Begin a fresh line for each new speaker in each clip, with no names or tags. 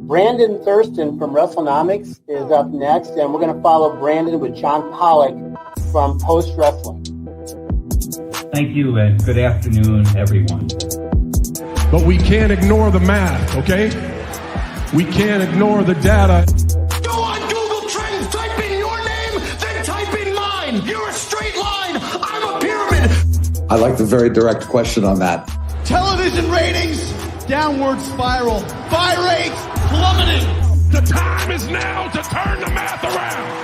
Brandon Thurston from Wrestlenomics is up next, and we're going to follow Brandon with John Pollock from Post Wrestling.
Thank you, and good afternoon, everyone.
But we can't ignore the math, okay? We can't ignore the data.
Go on Google Trends, type in your name, then type in mine. You're a straight line, I'm a pyramid.
I like the very direct question on that.
Television ratings, downward spiral. Buy rates, plummeting.
The time is now to turn the math around.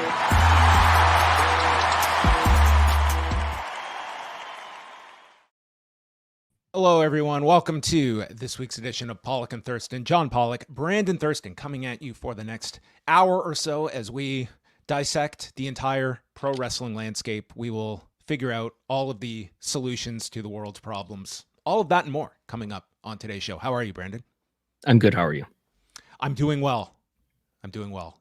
Hello, everyone. Welcome to this week's edition of Pollock and Thurston. John Pollock, Brandon Thurston, coming at you for the next hour or so as we dissect the entire pro wrestling landscape. We will figure out all of the solutions to the world's problems. All of that and more coming up on today's show. How are you, Brandon?
I'm good. How are you?
I'm doing well.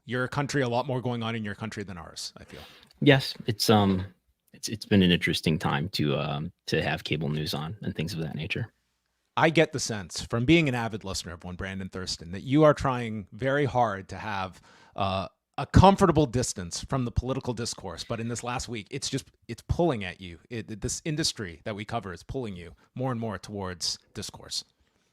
Your country, a lot more going on in your country than ours, I feel.
Yes, it's been an interesting time to have cable news on and things of that nature.
I get the sense from being an avid listener of one Brandon Thurston that you are trying very hard to have a comfortable distance from the political discourse. But in this last week, it's pulling at you. This industry that we cover is pulling you more and more towards discourse.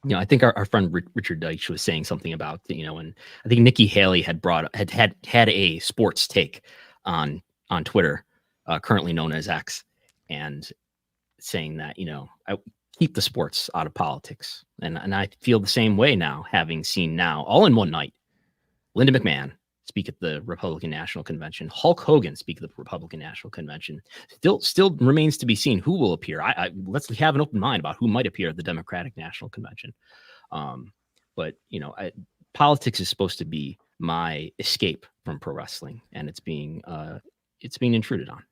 You know, I think our friend Richard Deitch was saying something about, and I think Nikki Haley had had a sports take on Twitter, currently known as X, and saying that, I keep the sports out of politics. And I feel the same way now, having seen now all in one night, Linda McMahon speak at the Republican National Convention, Hulk Hogan speak at the Republican National Convention. Still remains to be seen who will appear. Let's have an open mind about who might appear at the Democratic National Convention. But politics is supposed to be my escape from pro wrestling, and it's being intruded on.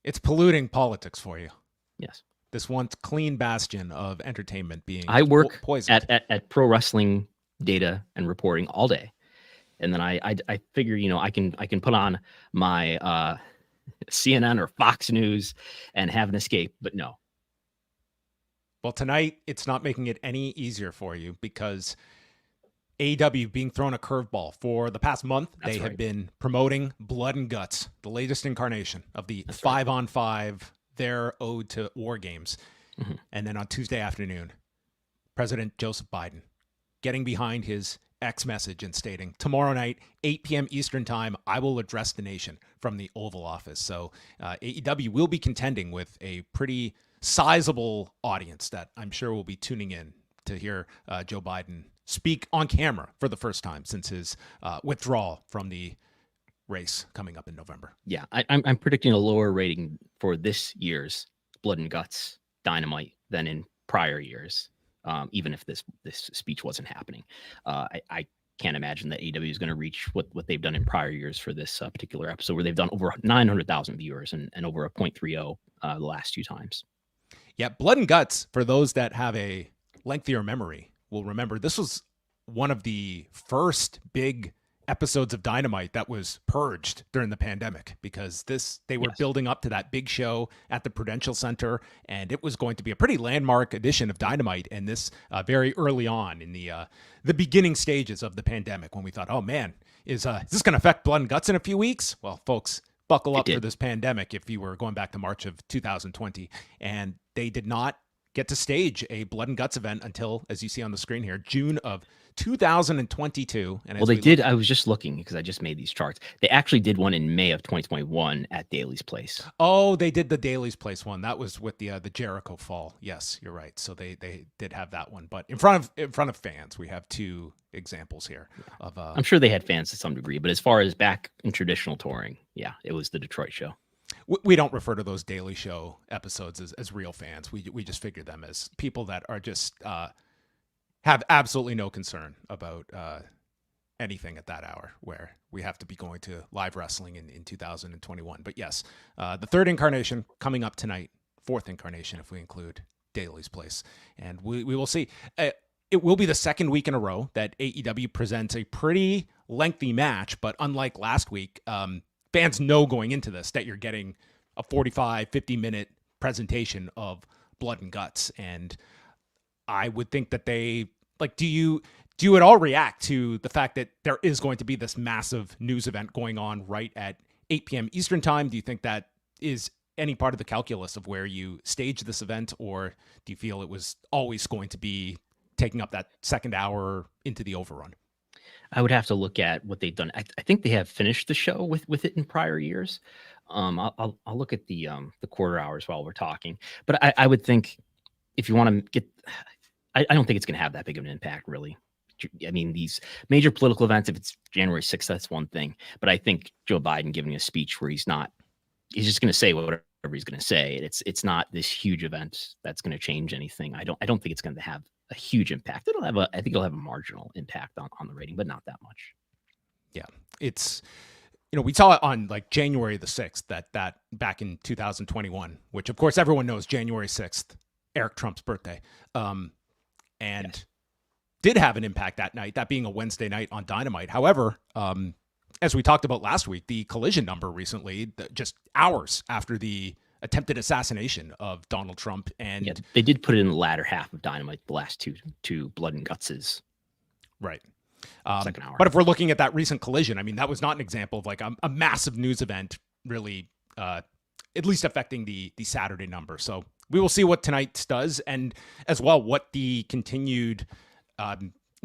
It's polluting politics for you.
Yes.
This once clean bastion of entertainment being
I work
poisoned.
at pro wrestling data and reporting all day. And then I figure, I can put on my CNN or Fox News and have an escape, but no.
Well, tonight it's not making it any easier for you because AEW being thrown a curveball. For the past month, they have been promoting Blood and Guts, the latest incarnation of the 5-on-5, their ode to war games. Mm-hmm. And then on Tuesday afternoon, President Joseph Biden getting behind his X message and stating, tomorrow night, 8 p.m. Eastern time, I will address the nation from the Oval Office. So AEW will be contending with a pretty sizable audience that I'm sure will be tuning in to hear Joe Biden speak on camera for the first time since his withdrawal from the race coming up in November.
Yeah, I'm predicting a lower rating for this year's Blood and Guts Dynamite than in prior years. Even if this speech wasn't happening, I can't imagine that AEW is going to reach what they've done in prior years for this particular episode, where they've done over 900,000 viewers and over a 0.30 the last two times.
Yeah, Blood and Guts, for those that have a lengthier memory, will remember this was one of the first big episodes of Dynamite that was purged during the pandemic because they were building up to that big show at the Prudential Center, and it was going to be a pretty landmark edition of Dynamite. And this very early on in the beginning stages of the pandemic, when we thought, oh man, is this going to affect Blood and Guts in a few weeks? Well, folks, buckle up for this pandemic if you were going back to March of 2020. And they did not get to stage a Blood and Guts event until, as you see on the screen here, June of 2022. And
they did. I was just looking because I just made these charts. They actually did one in May of 2021 at Daly's Place.
Oh, they did the Daly's Place one. That was with the Jericho fall. Yes, you're right. So they did have that one, but in front of fans. We have two examples here of.
I'm sure they had fans to some degree, but as far as back in traditional touring, yeah, it was the Detroit show.
We don't refer to those Daily Show episodes as real fans. We just figure them as people that are just have absolutely no concern about anything at that hour where we have to be going to live wrestling in 2021. But yes, the third incarnation coming up tonight, fourth incarnation if we include Daly's Place. And we will see. It will be the second week in a row that AEW presents a pretty lengthy match, but unlike last week, fans know going into this that you're getting a 45, 50-minute presentation of Blood and Guts. And I would think that they, like, do you do you at all react to the fact that there is going to be this massive news event going on right at 8 p.m. Eastern time? Do you think that is any part of the calculus of where you stage this event, or do you feel it was always going to be taking up that second hour into the overrun?
I would have to look at what they've done. I think they have finished the show with it in prior years. I'll look at the quarter hours while we're talking, but I would think if you want to get, I don't think it's going to have that big of an impact, really. I mean, these major political events, if it's January 6th, that's one thing. But I think Joe Biden giving a speech where he's just going to say whatever he's going to say. It's not this huge event that's going to change anything. I don't think it's going to have a huge impact. I think it'll have a marginal impact on the rating, but not that much.
Yeah, it's, we saw it on like January the 6th, that back in 2021, which of course everyone knows January 6th, Eric Trump's birthday, and did have an impact that night, that being a Wednesday night on Dynamite. However, as we talked about last week, the collision number recently, just hours after the attempted assassination of Donald Trump, and
they did put it in the latter half of Dynamite, the last two Blood and Gutses.
Right.
Second hour.
But if we're looking at that recent collision, I mean, that was not an example of like a massive news event really, at least affecting the Saturday number. So we will see what tonight's does, and as well, what the continued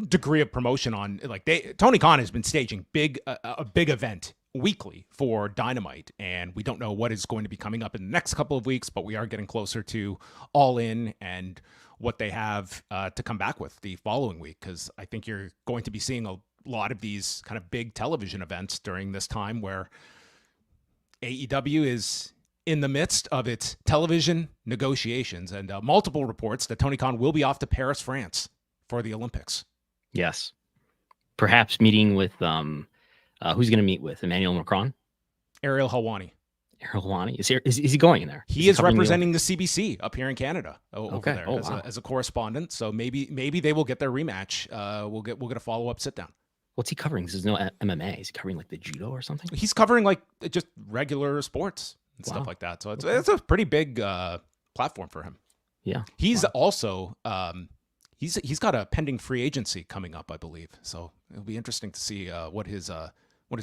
degree of promotion on, like Tony Khan has been staging a big event weekly for Dynamite, and we don't know what is going to be coming up in the next couple of weeks, but we are getting closer to All In and what they have to come back with the following week, because I think you're going to be seeing a lot of these kind of big television events during this time where AEW is in the midst of its television negotiations, and multiple reports that Tony Khan will be off to Paris, France for the Olympics.
Yes. Perhaps meeting with, who's going to meet with? Emmanuel Macron?
Ariel Helwani.
Ariel Helwani? Is he going in there?
He is representing the CBC up here in Canada over
Okay.
there
Wow.
as a correspondent. So maybe they will get their rematch. We'll get a follow-up sit down.
What's he covering? There's no MMA. Is he covering like the judo or something?
He's covering like just regular sports and stuff like that. So it's a pretty big platform for him.
Yeah.
He's also he's got a pending free agency coming up, I believe. So it'll be interesting to see what his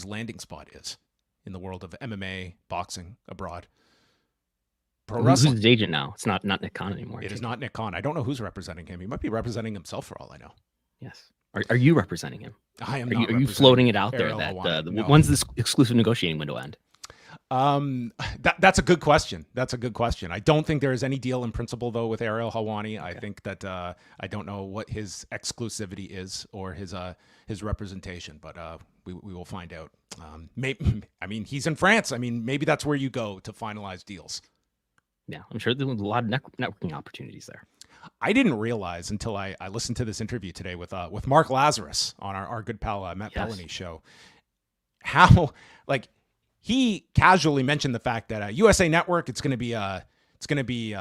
landing spot is in the world of MMA, boxing abroad. Pro wrestling.
Who's his agent now? It's not Nick Khan anymore.
It is not Nick Khan. I don't know who's representing him. He might be representing himself for all I know.
Yes. Are you representing him?
I am.
Are you floating it out there
Ariel
that
Helwani. No.
when's this exclusive negotiating window end?
That's a good question. I don't think there is any deal in principle though with Ariel Helwani. I think that I don't know what his exclusivity is or his representation, but we will find out. I mean, he's in France. I mean, maybe that's where you go to finalize deals.
Yeah, I'm sure there was a lot of networking opportunities there.
I didn't realize until I listened to this interview today with Mark Lazarus on our good pal Matt Bellany show, how like he casually mentioned the fact that USA Network it's going to be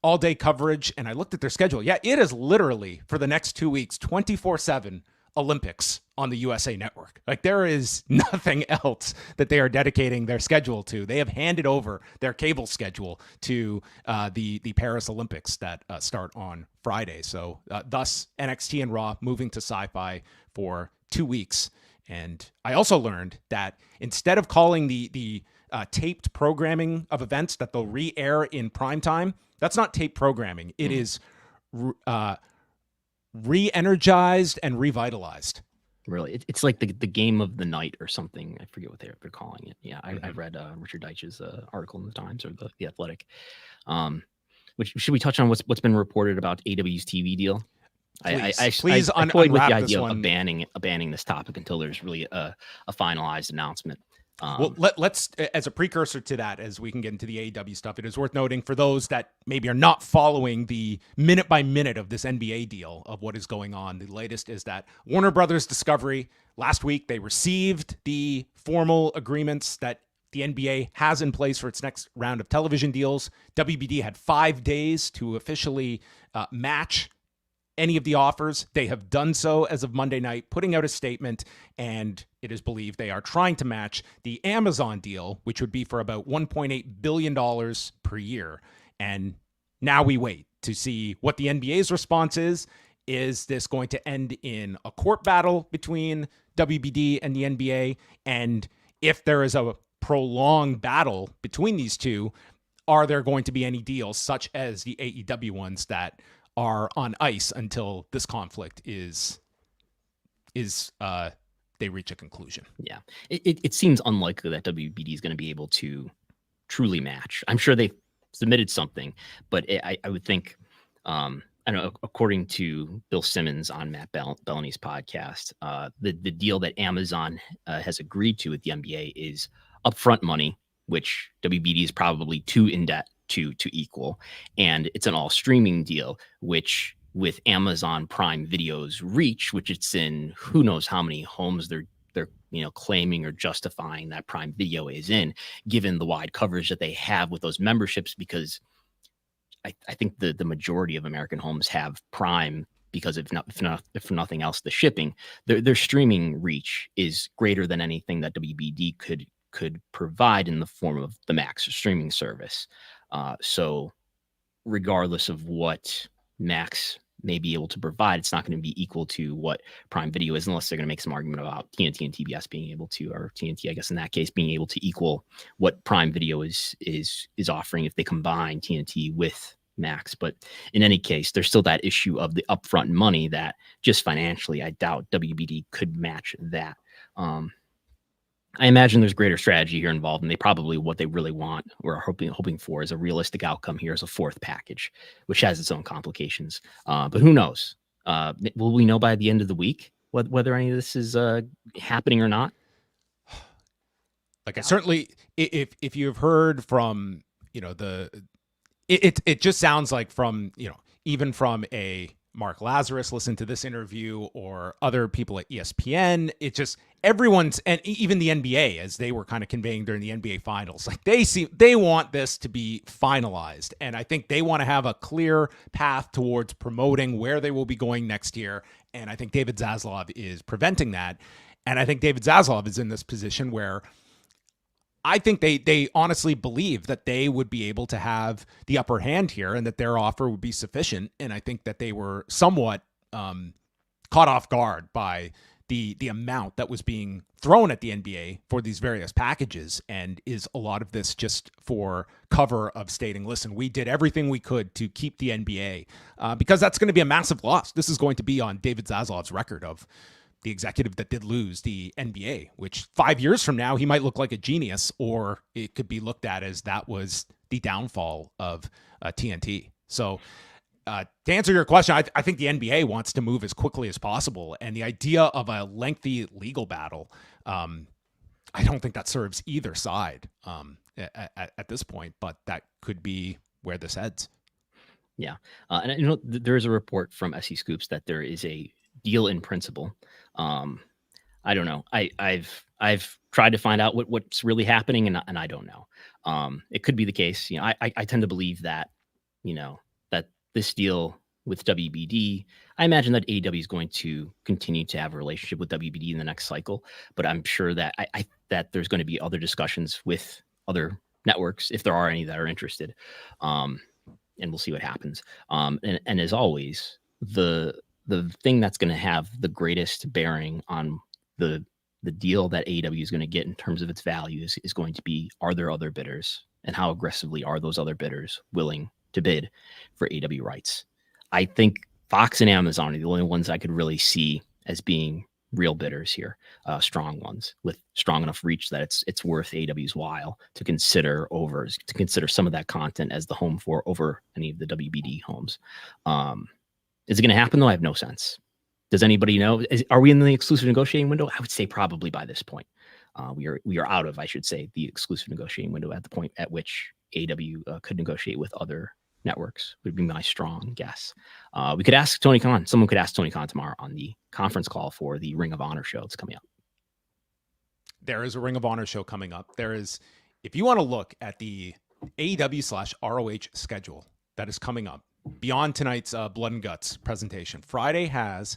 all day coverage, and I looked at their schedule. Yeah, it is literally for the next 2 weeks 24/7 Olympics on the USA Network. Like there is nothing else that they are dedicating their schedule to. They have handed over their cable schedule to the Paris Olympics that start on Friday. So thus NXT and Raw moving to Sci-Fi for 2 weeks. And I also learned that instead of calling the taped programming of events that they'll re-air in primetime, that's not taped programming. It is re-energized and revitalized.
Really, it's like the game of the night or something. I forget what they're calling it. Yeah, I read Richard Deitch's article in the Times or the Athletic. Which should we touch on what's been reported about AEW's TV deal?
Please
I toyed with the
unwrap this
idea
one.
of banning this topic until there's really a finalized announcement.
Well, let's, as a precursor to that, as we can get into the AEW stuff, it is worth noting for those that maybe are not following the minute by minute of this NBA deal of what is going on. The latest is that Warner Brothers Discovery, last week, they received the formal agreements that the NBA has in place for its next round of television deals. WBD had 5 days to officially match any of the offers. They have done so as of Monday night, putting out a statement, and it is believed they are trying to match the Amazon deal, which would be for about $1.8 billion per year. And now we wait to see what the NBA's response is, Is this going to end in a court battle between WBD and the NBA? And if there is a prolonged battle between these two, are there going to be any deals such as the AEW ones that are on ice until this conflict they reach a conclusion?
Yeah, it seems unlikely that WBD is going to be able to truly match. I'm sure they submitted something, but I would think, I know, according to Bill Simmons on Matt Bellany's podcast, the deal that Amazon has agreed to with the NBA is upfront money, which WBD is probably too in debt to equal, and it's an all streaming deal, which with Amazon Prime Video's reach, which it's in who knows how many homes they're claiming or justifying that Prime Video is in, given the wide coverage that they have with those memberships, because I think the majority of American homes have Prime because if nothing else, the shipping, their streaming reach is greater than anything that WBD could provide in the form of the Max streaming service. So regardless of what Max may be able to provide, it's not going to be equal to what Prime Video is, unless they're going to make some argument about TNT and TBS being able to, or TNT, I guess in that case, being able to equal what Prime Video is offering if they combine TNT with Max. But in any case, there's still that issue of the upfront money that just financially, I doubt WBD could match that. I imagine there's greater strategy here involved, and they probably, what they really want or are hoping for is a realistic outcome here as a fourth package, which has its own complications. But who knows? Will we know by the end of the week whether any of this is happening or not?
Like, I certainly, if you've heard from, it just sounds like from, even from a Mark Lazarus, listen to this interview, or other people at ESPN, it just, everyone's, and even the NBA, as they were kind of conveying during the NBA finals, like they want this to be finalized. And I think they want to have a clear path towards promoting where they will be going next year. And I think David Zaslav is preventing that. And I think David Zaslav is in this position where I think they honestly believe that they would be able to have the upper hand here and that their offer would be sufficient. And I think that they were somewhat caught off guard by the amount that was being thrown at the NBA for these various packages. And is a lot of this just for cover of stating, listen, we did everything we could to keep the NBA, because that's going to be a massive loss. This is going to be on David Zaslav's record of the executive that did lose the NBA, which 5 years from now, he might look like a genius, or it could be looked at as that was the downfall of TNT. So to answer your question, I think the NBA wants to move as quickly as possible. And the idea of a lengthy legal battle, I don't think that serves either side at this point, but that could be where this heads.
Yeah. And there is a report from SE Scoops that there is a deal in principle. I don't know. I've tried to find out what's really happening, and I don't know. It could be the case. I tend to believe that, that this deal with WBD, I imagine that AEW is going to continue to have a relationship with WBD in the next cycle, but I'm sure that that there's going to be other discussions with other networks, if there are any that are interested. And we'll see what happens. And as always, the thing that's going to have the greatest bearing on the deal that AEW is going to get in terms of its values is going to be, are there other bidders, and how aggressively are those other bidders willing to bid for AEW rights? I think Fox and Amazon are the only ones I could really see as being real bidders here, strong ones with strong enough reach that it's worth AEW's while to consider some of that content as the home for over any of the WBD homes. Is it going to happen, though? I have no sense. Does anybody know? Are we in the exclusive negotiating window? I would say probably by this point. We are out of, I should say, the exclusive negotiating window at the point at which AEW could negotiate with other networks, would be my strong guess. We could ask Tony Khan. Someone could ask Tony Khan tomorrow on the conference call for the Ring of Honor show that's coming up.
There is a Ring of Honor show coming up. There is, if you want to look at the AEW/ROH schedule that is coming up, beyond tonight's Blood and Guts presentation, Friday has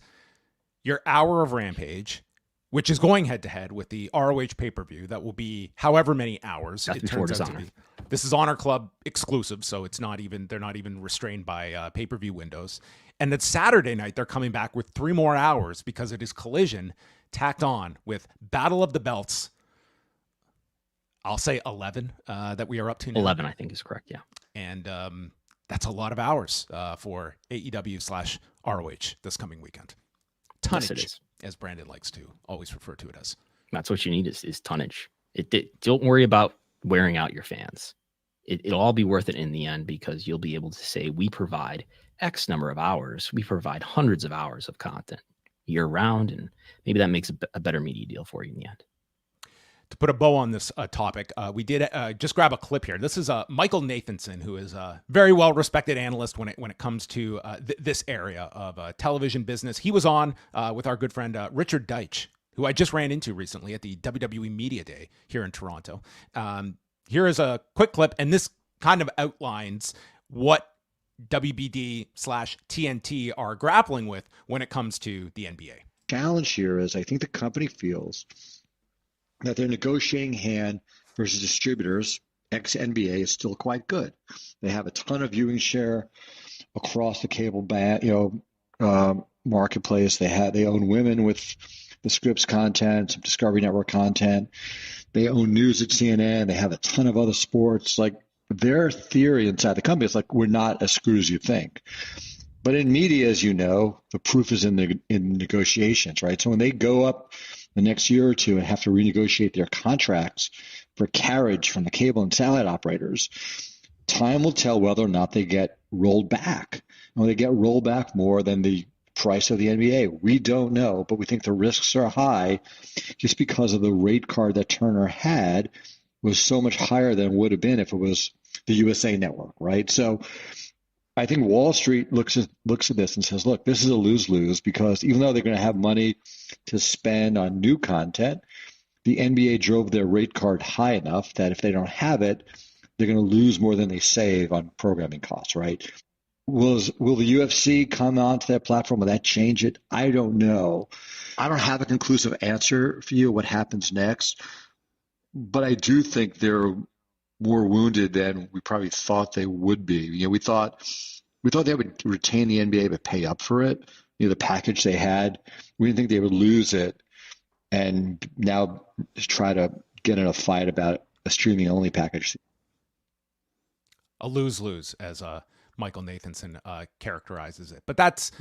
your hour of Rampage, which is going head-to-head with the ROH pay-per-view that will be however many hours.
That's
it turns out to be. This is Honor Club exclusive, so they're not even restrained by pay-per-view windows. And then Saturday night, they're coming back with 3 more hours because it is Collision tacked on with Battle of the Belts. I'll say 11 that we are up to now.
11, I think is correct. Yeah.
And that's a lot of hours for AEW/ROH this coming weekend. Tonnage,
Yes, it is.
as Brandon likes to always refer to it as.
That's what you need is tonnage. Don't worry about wearing out your fans. It'll all be worth it in the end because you'll be able to say, we provide X number of hours. We provide hundreds of hours of content year round. And maybe that makes a better media deal for you in the end.
To put a bow on this topic, we did just grab a clip here. This is Michael Nathanson, who is a very well-respected analyst when it comes to this area of television business. He was on with our good friend Richard Deitch, who I just ran into recently at the WWE Media Day here in Toronto. Here is a quick clip, and this kind of outlines what WBD/TNT are grappling with when it comes to the NBA.
Challenge here is I think the company feels that their negotiating hand versus distributors, ex-NBA, is still quite good. They have a ton of viewing share across the cable marketplace. They own women with the Scripps content, some Discovery Network content. They own news at CNN. They have a ton of other sports. Like, their theory inside the company is like, we're not as screwed as you think. But in media, as you know, the proof is in negotiations, right? So when they go up the next year or two and have to renegotiate their contracts for carriage from the cable and satellite operators, time will tell whether or not they get rolled back. Will they get rolled back more than the price of the NBA? We don't know, but we think the risks are high just because of the rate card that Turner had was so much higher than it would have been if it was the USA Network, right? So I think Wall Street looks at this and says, look, this is a lose-lose because even though they're going to have money to spend on new content, the NBA drove their rate card high enough that if they don't have it, they're going to lose more than they save on programming costs, right? Will the UFC come onto that platform? Will that change it? I don't know. I don't have a conclusive answer for you what happens next, but I do think they're more wounded than we probably thought they would be. You know, we thought they would retain the NBA but pay up for it. You know, the package they had, we didn't think they would lose it, and now try to get in a fight about a streaming only package.
A lose-lose, as Michael Nathanson characterizes it. But that's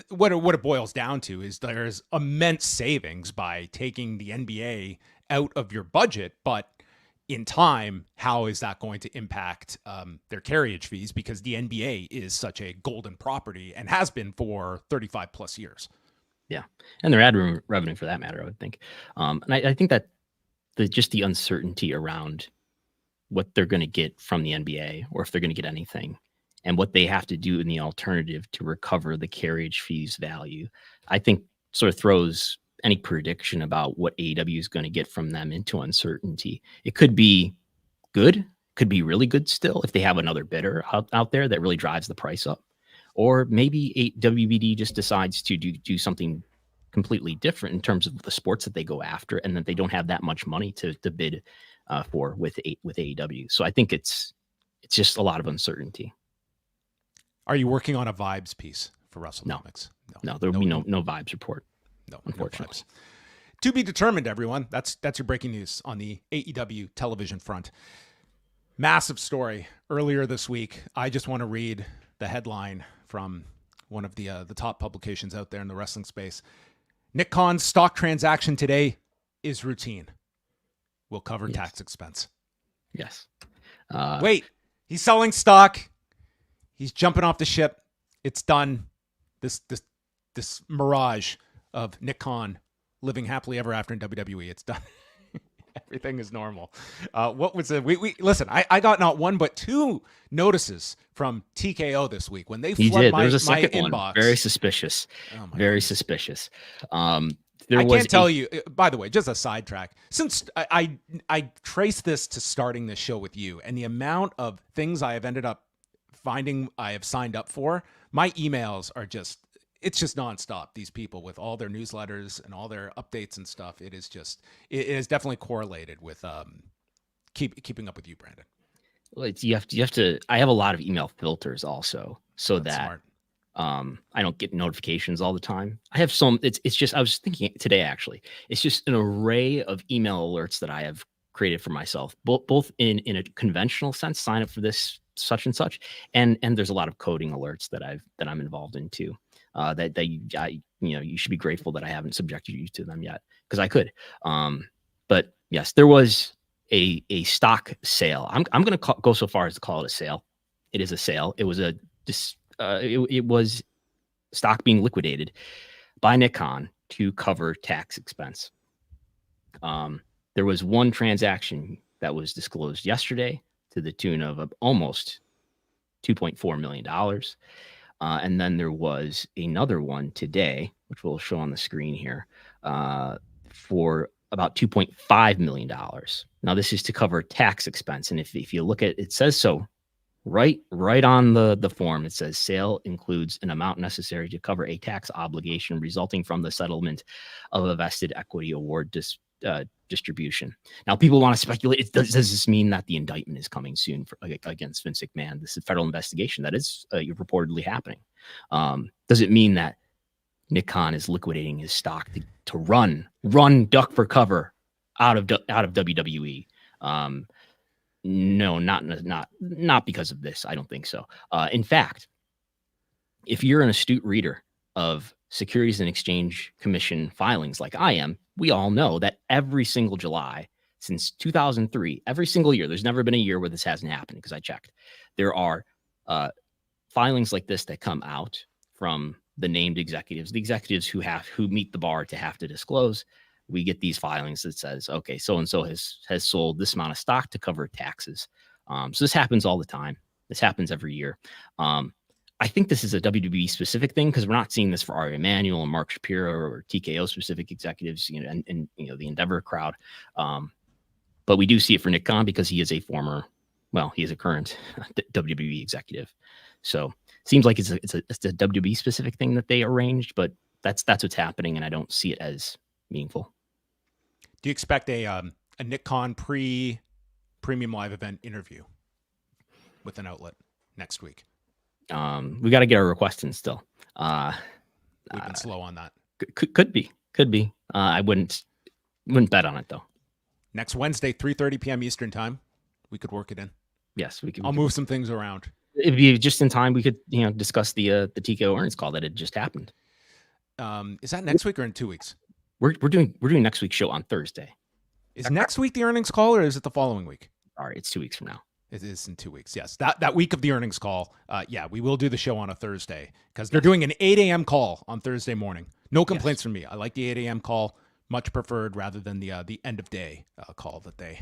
what it boils down to, is there's immense savings by taking the NBA out of your budget, but in time, how is that going to impact their carriage fees? Because the NBA is such a golden property and has been for 35 plus years.
Yeah. And their ad revenue for that matter, I would think. And I think that just the uncertainty around what they're going to get from the NBA, or if they're going to get anything, and what they have to do in the alternative to recover the carriage fees value, I think sort of throws any prediction about what AEW is going to get from them into uncertainty. It could be good, could be really good still if they have another bidder out there that really drives the price up. Or maybe WBD just decides to do something completely different in terms of the sports that they go after, and that they don't have that much money to bid for with AEW. So I think it's just a lot of uncertainty.
Are you working on a vibes piece for Wrestlenomics?
No, there will be no vibes report.
No,
unfortunately.
No vibes. To be determined, everyone. That's your breaking news on the AEW television front. Massive story earlier this week. I just want to read the headline from one of the top publications out there in the wrestling space. Nick Khan's stock transaction today is routine. Will cover tax expense.
Yes.
Wait, he's selling stock. He's jumping off the ship. It's done. This mirage of Nick Khan living happily ever after in WWE. It's done. Everything is normal. What was it? We listen. I got not one but two notices from TKO this week when they flood my inbox.
One. Very suspicious. Oh Very goodness. Suspicious.
I can't tell you. By the way, just a sidetrack. Since I traced this to starting this show with you, and the amount of things I have ended up finding I have signed up for, my emails are just. It's just nonstop. These people with all their newsletters and all their updates and stuff. It is definitely correlated with keeping up with you, Brandon.
Well, you have to. I have a lot of email filters also, so
That's
that
smart.
I don't get notifications all the time. I have some. It's just I was thinking today actually. It's just an array of email alerts that I have created for myself, both in a conventional sense, sign up for this such and such, and there's a lot of coding alerts that I'm involved in too. You should be grateful that I haven't subjected you to them yet, because I could. But yes, there was a stock sale. I'm going to go so far as to call it a sale. It is a sale. It was it was stock being liquidated by Nick Khan to cover tax expense. There was one transaction that was disclosed yesterday to the tune of almost $2.4 million. And then there was another one today, which we'll show on the screen here, for about $2.5 million. Now, this is to cover tax expense. And if you look at it, says so right on the form. It says sale includes an amount necessary to cover a tax obligation resulting from the settlement of a vested equity award distribution. Now, people want to speculate. Does this mean that the indictment is coming soon against Vince McMahon? This is a federal investigation that is reportedly happening. Does it mean that Nick Khan is liquidating his stock to run duck for cover out of WWE? No, not because of this. I don't think so. In fact, if you're an astute reader of Securities and Exchange Commission filings like I am, we all know that every single July since 2003, every single year, there's never been a year where this hasn't happened, because I checked. There are filings like this that come out from the named executives, the executives who meet the bar to have to disclose. We get these filings that says, okay, so-and-so has sold this amount of stock to cover taxes. So this happens all the time. This happens every year. I think this is a WWE specific thing, because we're not seeing this for Ari Emanuel and Mark Shapiro or TKO specific executives, and the Endeavor crowd. But we do see it for Nick Khan, because he is a current WWE executive. So it seems like it's a WWE specific thing that they arranged, but that's what's happening, and I don't see it as meaningful.
Do you expect a Nick Khan premium live event interview with an outlet next week?
We got to get our request in still.
We've been slow on that.
Could be. I wouldn't bet on it though.
Next Wednesday, 3:30 p.m. Eastern time. We could work it in.
Yes, we can.
I'll move some things around.
It'd be just in time. We could, discuss the TKO earnings call that had just happened.
Is that next week or in 2 weeks?
We're doing next week's show on Thursday.
Is next week the earnings call, or is it the following week?
All right, it's 2 weeks from now.
It is in 2 weeks. Yes, that week of the earnings call. We will do the show on a Thursday, because they're doing an 8 a.m. call on Thursday morning. No complaints from me. I like the 8 a.m. call, much preferred rather than the end of day call that they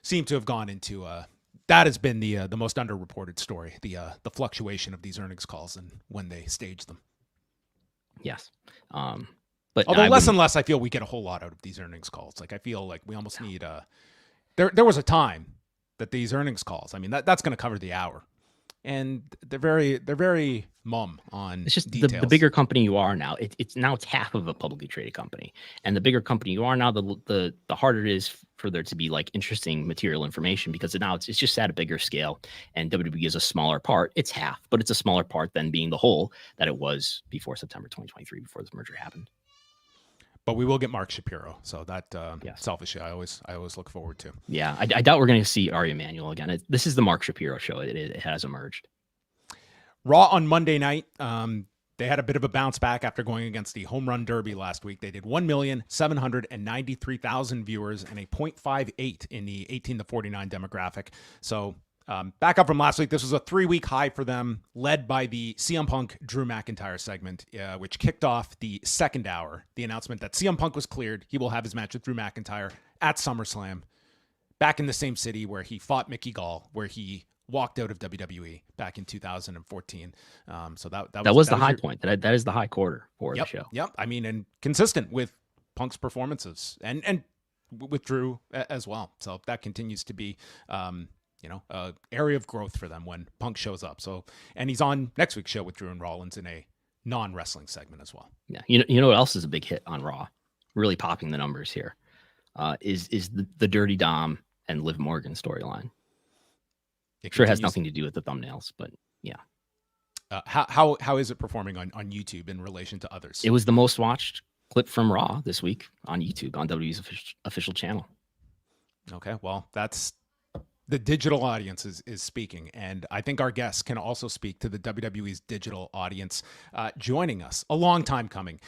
seem to have gone into. That has been the most underreported story. The fluctuation of these earnings calls and when they stage them.
Yes. But
although less and less, I feel we get a whole lot out of these earnings calls. Like, I feel like we almost need there was a time that these earnings calls, I mean, that's going to cover the hour, and they're very mum on.
It's just
details.
the bigger company you are now. It's half of a publicly traded company, and the bigger company you are now, the harder it is for there to be like interesting material information, because now it's just at a bigger scale, and WWE is a smaller part. It's half, but it's a smaller part than being the whole that it was before September 2023, before this merger happened.
But we will get Mark Shapiro, so that
yes.
Selfishly, I always look forward to.
Yeah, I doubt we're going to see Ari Emanuel again. This is the Mark Shapiro show. It has emerged.
Raw on Monday night, they had a bit of a bounce back after going against the Home Run Derby last week. They did 1,793,000 viewers and a 0.58 in the 18 to 49 demographic. So back up from last week, this was a 3-week high for them, led by the CM Punk Drew McIntyre segment, which kicked off the second hour. The announcement that CM Punk was cleared. He will have his match with Drew McIntyre at SummerSlam, back in the same city where he fought Mickey Gall, where he walked out of WWE back in 2014. So that
was the high point. That is the high quarter for the show.
Yep. I mean, and consistent with Punk's performances and with Drew as well. So that continues to be, area of growth for them when Punk shows up. So, and he's on next week's show with Drew and Rollins in a non-wrestling segment as well.
Yeah. You know what else is a big hit on Raw? Really popping the numbers here. Is the Dirty Dom and Liv Morgan storyline. Sure has nothing to do with the thumbnails, but yeah.
How is it performing on YouTube in relation to others?
It was the most watched clip from Raw this week on YouTube, on WWE's official channel.
Okay, well, that's the digital audience is speaking, and I think our guests can also speak to the WWE's digital audience joining us. A long time coming.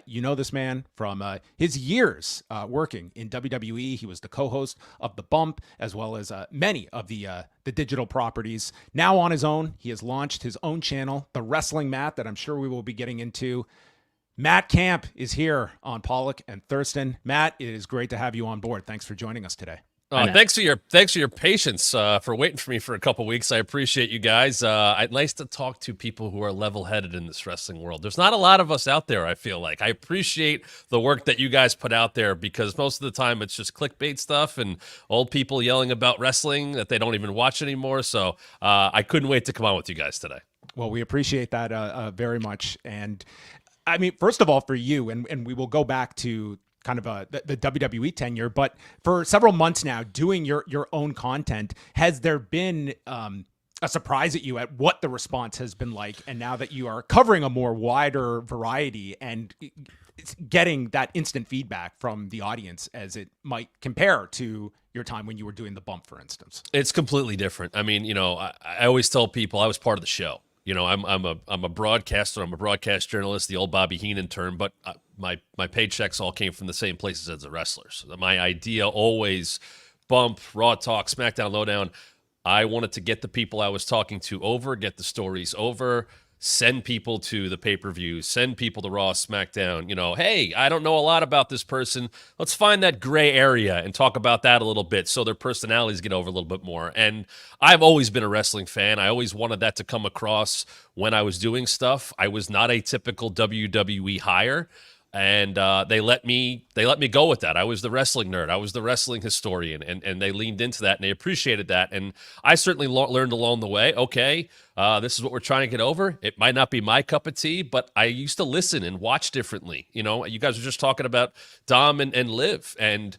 You know this man from his years working in WWE. He was the co-host of The Bump, as well as many of the digital properties. Now on his own, he has launched his own channel, The Wrestling Mat, that I'm sure we will be getting into. Matt Camp is here on Pollock and Thurston. Matt, it is great to have you on board. Thanks for joining us today.
Thanks for your patience for waiting for me for a couple weeks. I appreciate you guys. It's nice to talk to people who are level-headed in this wrestling world. There's not a lot of us out there, I feel like. I appreciate the work that you guys put out there, because most of the time it's just clickbait stuff and old people yelling about wrestling that they don't even watch anymore. So I couldn't wait to come on with you guys today.
Well, we appreciate that very much. And I mean, first of all, for you, and we will go back to kind of the WWE tenure, but for several months now, doing your own content, has there been a surprise at you at what the response has been like? And now that you are covering a more wider variety and getting that instant feedback from the audience as it might compare to your time when you were doing The Bump, for instance? It's completely different. I mean, I always tell people I was part of the show. I'm a broadcaster. I'm a broadcast journalist, the old Bobby Heenan term, but my paychecks all came from the same places as the wrestlers. My idea always, Bump, Raw Talk, SmackDown, Lowdown, I wanted to get the people I was talking to over, get the stories over, send people to the pay-per-view, send people to Raw, SmackDown. Hey, I don't know a lot about this person. Let's find that gray area and talk about that a little bit so their personalities get over a little bit more. And I've always been a wrestling fan. I always wanted that to come across when I was doing stuff. I was not a typical WWE hire. And they let me go with that. I was the wrestling nerd. I was the wrestling historian, and they leaned into that, and they appreciated that. And I certainly learned along the way, okay, this is what we're trying to get over. It might not be my cup of tea, but I used to listen and watch differently. You guys were just talking about Dom and Liv, and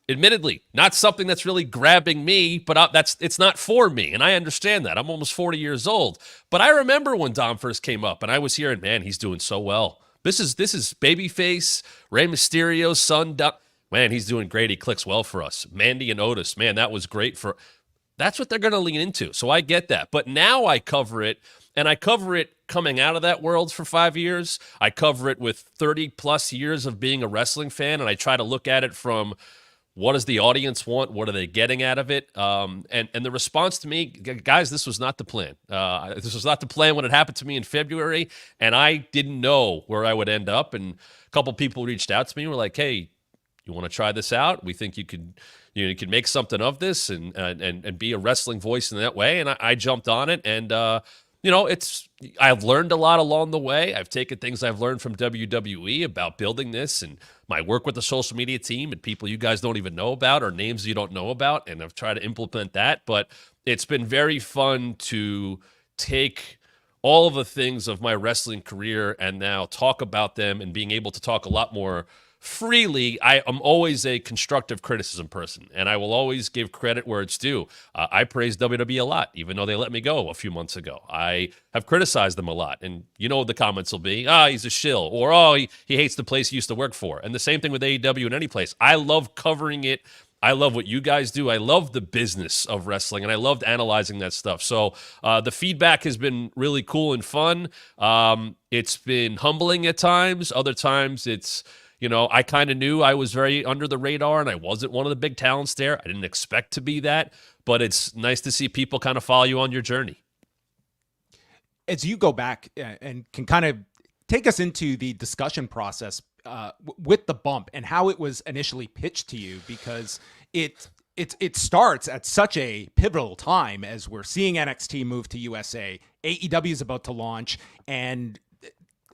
admittedly, not something that's really grabbing me, but it's not for me, and I understand that. I'm almost 40 years old. But I remember when Dom first came up, and I was hearing, man, he's doing so well. This is Babyface, Rey Mysterio's son. Man, he's doing great. He clicks well for us. Mandy and Otis, man, that was great for. That's what they're going to lean into. So I get that. But now I cover it, and I cover it coming out of that world for 5 years. I cover it with 30 plus years of being a wrestling fan, and I try to look at it from what does the audience want? What are they getting out of it? And the response to me, guys, this was not the plan. This was not the plan when it happened to me in February, and I didn't know where I would end up. And a couple people reached out to me and were like, hey, you want to try this out? We think you could make something of this and be a wrestling voice in that way. And I jumped on it, and I've learned a lot along the way. I've taken things I've learned from WWE about building this and my work with the social media team and people you guys don't even know about or names you don't know about, and I've tried to implement that. But it's been very fun to take all of the things of my wrestling career and now talk about them and being able to talk a lot more freely. I am always a constructive criticism person, and I will always give credit where it's due. I praise WWE a lot, even though they let me go a few months ago. I have criticized them a lot, and the comments will be, he's a shill, or he hates the place he used to work for. And the same thing with AEW in any place. I love covering it. I love what you guys do. I love the business of wrestling, and I loved analyzing that stuff. So the feedback has been really cool and fun. It's been humbling at times. Other times it's, I kind of knew I was very under the radar, and I wasn't one of the big talents there. I didn't expect to be that, but it's nice to see people kind of follow you on your journey. As you go back and can kind of take us into the discussion process with The Bump and how it was initially pitched to you, because it starts at such a pivotal time as we're seeing NXT move to USA, AEW is about to launch, and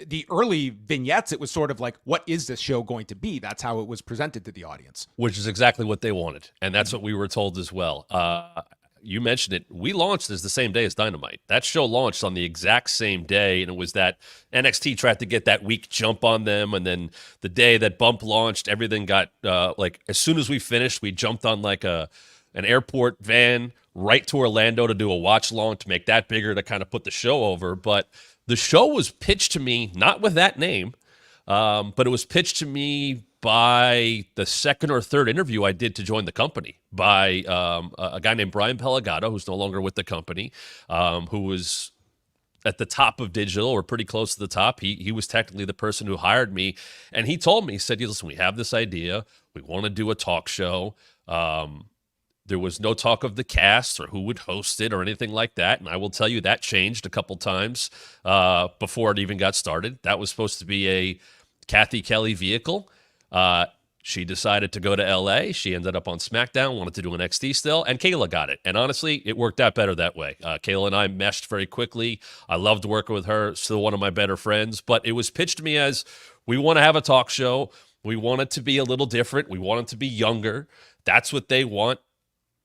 the early vignettes, it was sort of like, what is this show going to be? That's how it was presented to the audience. Which is exactly what they wanted. And that's what we were told as well. You mentioned it. We launched as the same day as Dynamite. That show launched on the exact same day, and it was that NXT tried to get that week jump on them, and then the day that Bump launched, everything got, as soon as we finished, we jumped on like a
an airport van right to Orlando to do a watch along to make that bigger, to kind of put the show over. But the show was pitched to me, not with that name, but it was pitched to me by the second or third interview I did to join the company by a guy named Brian Pellegato, who's no longer with the company, who was at the top of digital, or pretty close to the top. He was technically the person who hired me. And he told me, he said, listen, we have this idea. We want to do a talk show. There was no talk of the cast or who would host it or anything like that. And I will tell you that changed a couple times before it even got started. That was supposed to be a Kathy Kelly vehicle. She decided to go to LA. She ended up on SmackDown, wanted to do an NXT still, and Kayla got it. And honestly, it worked out better that way. Kayla and I meshed very quickly. I loved working with her, still one of my better friends. But it was pitched to me as, we want to have a talk show. We want it to be a little different. We want it to be younger. That's what they want.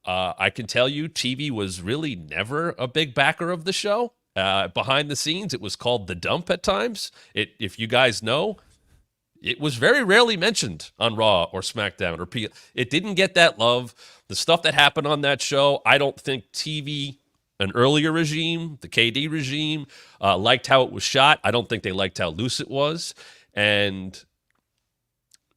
I can tell you, TV was really never a big backer of the show. Behind the scenes, it was called The Dump at times. If you guys know, it was very rarely mentioned on Raw or SmackDown or It didn't get that love. The stuff that happened on that show, I don't think TV, an earlier regime, the KD regime, liked how it was shot. I don't think they liked how loose it was. And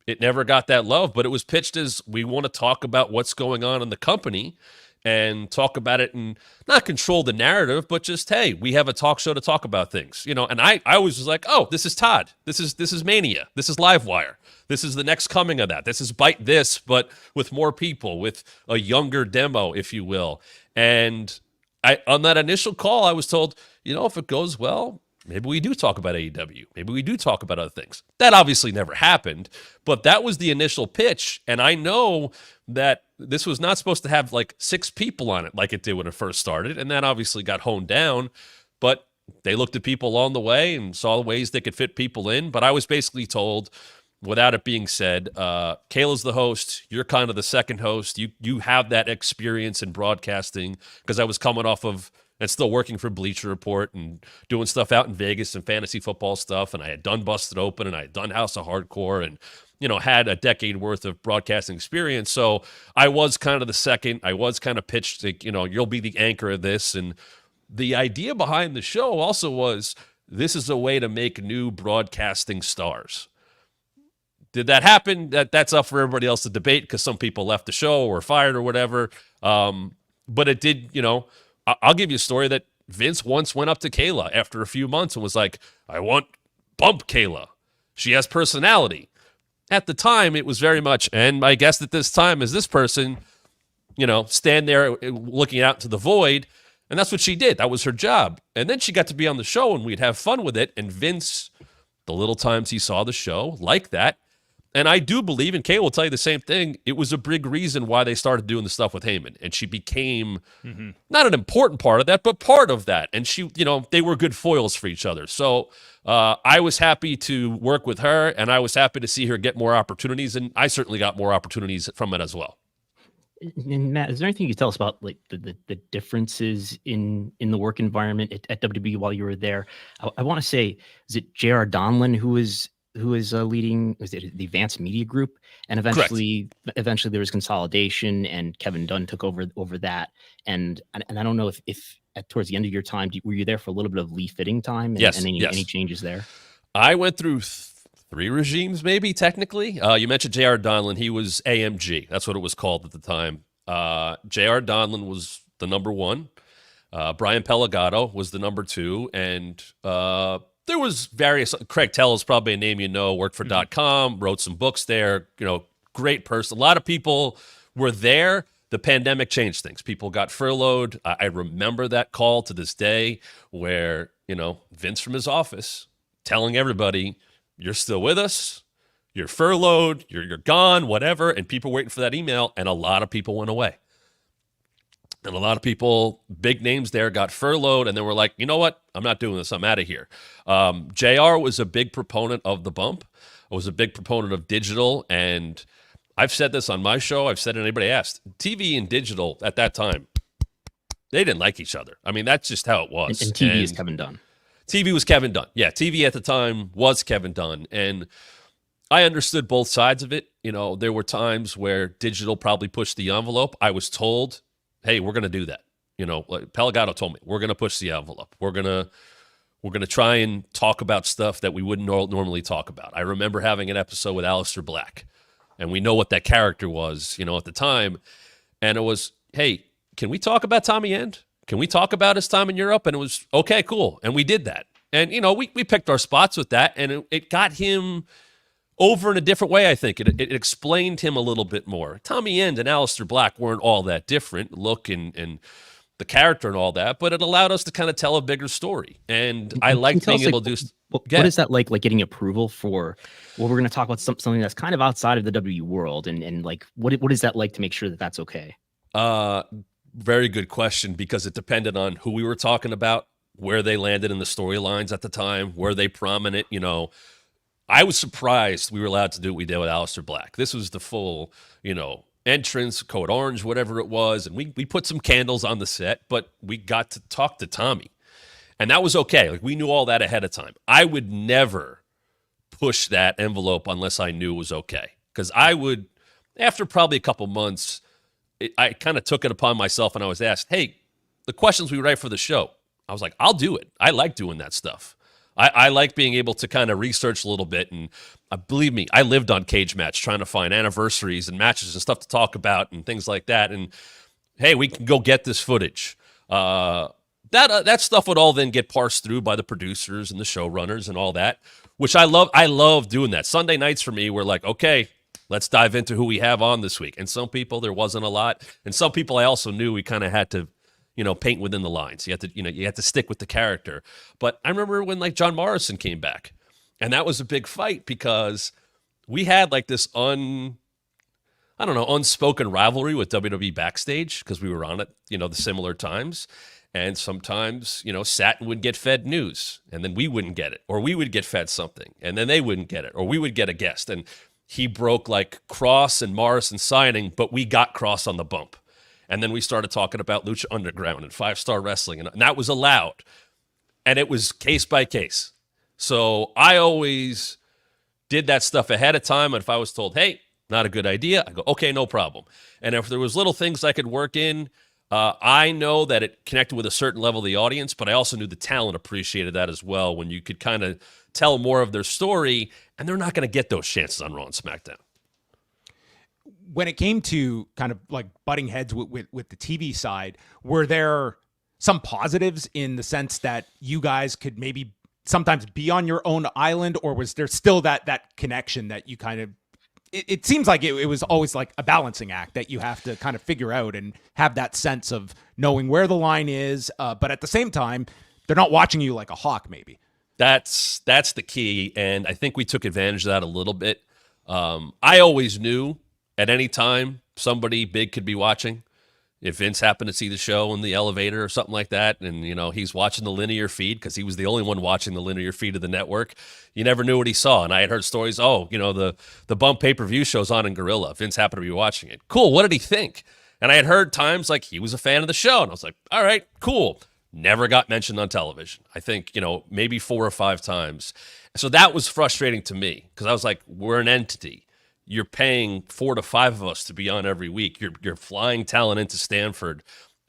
it never got that love, but it was pitched as, we want to talk about what's going on in the company and talk about it and not control the narrative, but just, hey, we have a talk show to talk about things, and I always was like, oh, this is Todd. This is Mania. This is Livewire. This is the next coming of that. This is Bite This, but with more people, with a younger demo, if you will. And on that initial call, I was told, if it goes well, maybe we do talk about AEW. Maybe we do talk about other things. That obviously never happened, but that was the initial pitch. And I know that this was not supposed to have like 6 people on it like it did when it first started. And that obviously got honed down, but they looked at people along the way and saw ways they could fit people in. But I was basically told, without it being said, Kayla's the host. You're kind of the second host. You have that experience in broadcasting, because I was coming off of and still working for Bleacher Report and doing stuff out in Vegas and fantasy football stuff. And I had done Busted Open and I had done House of Hardcore and, had a decade worth of broadcasting experience. So I was kind of the second. I was kind of pitched to, you'll be the anchor of this. And the idea behind the show also was, this is a way to make new broadcasting stars. Did that happen? That's up for everybody else to debate, because some people left the show or were fired or whatever. But it did, I'll give you a story that Vince once went up to Kayla after a few months and was like, I want Bump Kayla. She has personality. At the time, it was very much, and my guess at this time is this person, stand there looking out to the void. And that's what she did. That was her job. And then she got to be on the show and we'd have fun with it. And Vince, the little times he saw the show, liked that. And I do believe, and Kay will tell you the same thing, it was a big reason why they started doing the stuff with Heyman. And she became not an important part of that, but part of that. And she, they were good foils for each other. So I was happy to work with her, and I was happy to see her get more opportunities. And I certainly got more opportunities from it as well.
And Matt, is there anything you can tell us about like the differences in the work environment at WB while you were there? I want to say, is it J.R. Donlin who is leading, was it the Advanced Media Group? And eventually there was consolidation, and Kevin Dunn took over that. And I don't know if towards the end of your time, were you there for a little bit of Lee Fitting time? And,
yes.
Any changes there?
I went through 3 regimes, maybe technically. You mentioned J.R. Donlin. He was AMG. That's what it was called at the time. J.R. Donlin was the number 1. Brian Pellegato was the number 2. And there was various. Craig Tell is probably a name worked for .com, wrote some books there. Great person. A lot of people were there. The pandemic changed things. People got furloughed. I remember that call to this day where, Vince from his office telling everybody, you're still with us, you're furloughed, you're gone, whatever. And people waiting for that email. And a lot of people went away. And a lot of people, big names there, got furloughed, and they were like, you know what? I'm not doing this. I'm out of here. JR was a big proponent of the bump. I was a big proponent of digital. And I've said this on my show. I've said it, anybody asked. TV and digital at that time, they didn't like each other. I mean, that's just how it was.
And TV is Kevin Dunn.
TV was Kevin Dunn. Yeah, TV at the time was Kevin Dunn. And I understood both sides of it. You know, there were times where digital probably pushed the envelope. I was told, hey, we're going to do that. You know, like Pellegato told me, we're going to push the envelope. We're going to try and talk about stuff that we wouldn't normally talk about. I remember having an episode with Aleister Black, and we know what that character was, you know, at the time. And it was, hey, can we talk about Tommy End? Can we talk about his time in Europe? And it was, okay, cool. And we did that. And, you know, we picked our spots with that, and it got him over in a different way, I think. It explained him a little bit more. Tommy End and Aleister Black weren't all that different, look and the character and all that, but it allowed us to kind of tell a bigger story. And I liked being able to do...
What is that like getting approval for, well, we're going to talk about something that's kind of outside of the WWE world, and like, what is that like to make sure that that's okay?
Very good question, because it depended on who we were talking about, where they landed in the storylines at the time, were they prominent, you know. I was surprised we were allowed to do what we did with Aleister Black. This was the full, you know, entrance, code orange, whatever it was, and we put some candles on the set, but we got to talk to Tommy. And that was okay. Like, we knew all that ahead of time. I would never push that envelope unless I knew it was okay. Because I would, after probably a couple months, I kind of took it upon myself, and I was asked, hey, the questions we write for the show, I was like, I'll do it. I like doing that stuff. I like being able to kind of research a little bit, and believe me, I lived on Cage Match trying to find anniversaries and matches and stuff to talk about and things like that. And hey, we can go get this footage. That stuff would all then get parsed through by the producers and the showrunners and all that, which I love. I love doing that. Sunday nights for me were like, okay, let's dive into who we have on this week. And some people, there wasn't a lot, and some people I also knew we kind of had to, you know, paint within the lines. You had to stick with the character. But I remember when like John Morrison came back, and that was a big fight because we had like this unspoken rivalry with WWE backstage because we were on it, you know, the similar times. And sometimes, you know, Satin would get fed news, and then we wouldn't get it, or we would get fed something, and then they wouldn't get it, or we would get a guest. And he broke like Cross and Morrison signing, but we got Cross on the bump. And then we started talking about Lucha Underground and 5-Star Wrestling, and that was allowed. And it was case by case. So I always did that stuff ahead of time. And if I was told, hey, not a good idea, I go, okay, no problem. And if there was little things I could work in, I know that it connected with a certain level of the audience, but I also knew the talent appreciated that as well, when you could kind of tell more of their story, and they're not going to get those chances on Raw and SmackDown.
When it came to kind of like butting heads with the TV side, were there some positives in the sense that you guys could maybe sometimes be on your own island, or was there still that connection that you kind of, it seems like it was always like a balancing act that you have to kind of figure out and have that sense of knowing where the line is, but at the same time, they're not watching you like a hawk maybe.
That's the key, and I think we took advantage of that a little bit. I always knew at any time somebody big could be watching. If Vince happened to see the show in the elevator or something like that, and, you know, he's watching the linear feed because he was the only one watching the linear feed of the network, you never knew what he saw. And I had heard stories, the Bump pay-per-view show's on in Gorilla. Vince happened to be watching it. Cool, what did he think? And I had heard times like he was a fan of the show, and I was like, all right, cool. Never got mentioned on television. I think, maybe 4 or 5 times. So that was frustrating to me because I was like, we're an entity. You're paying 4 to 5 of us to be on every week. You're flying talent into Stanford.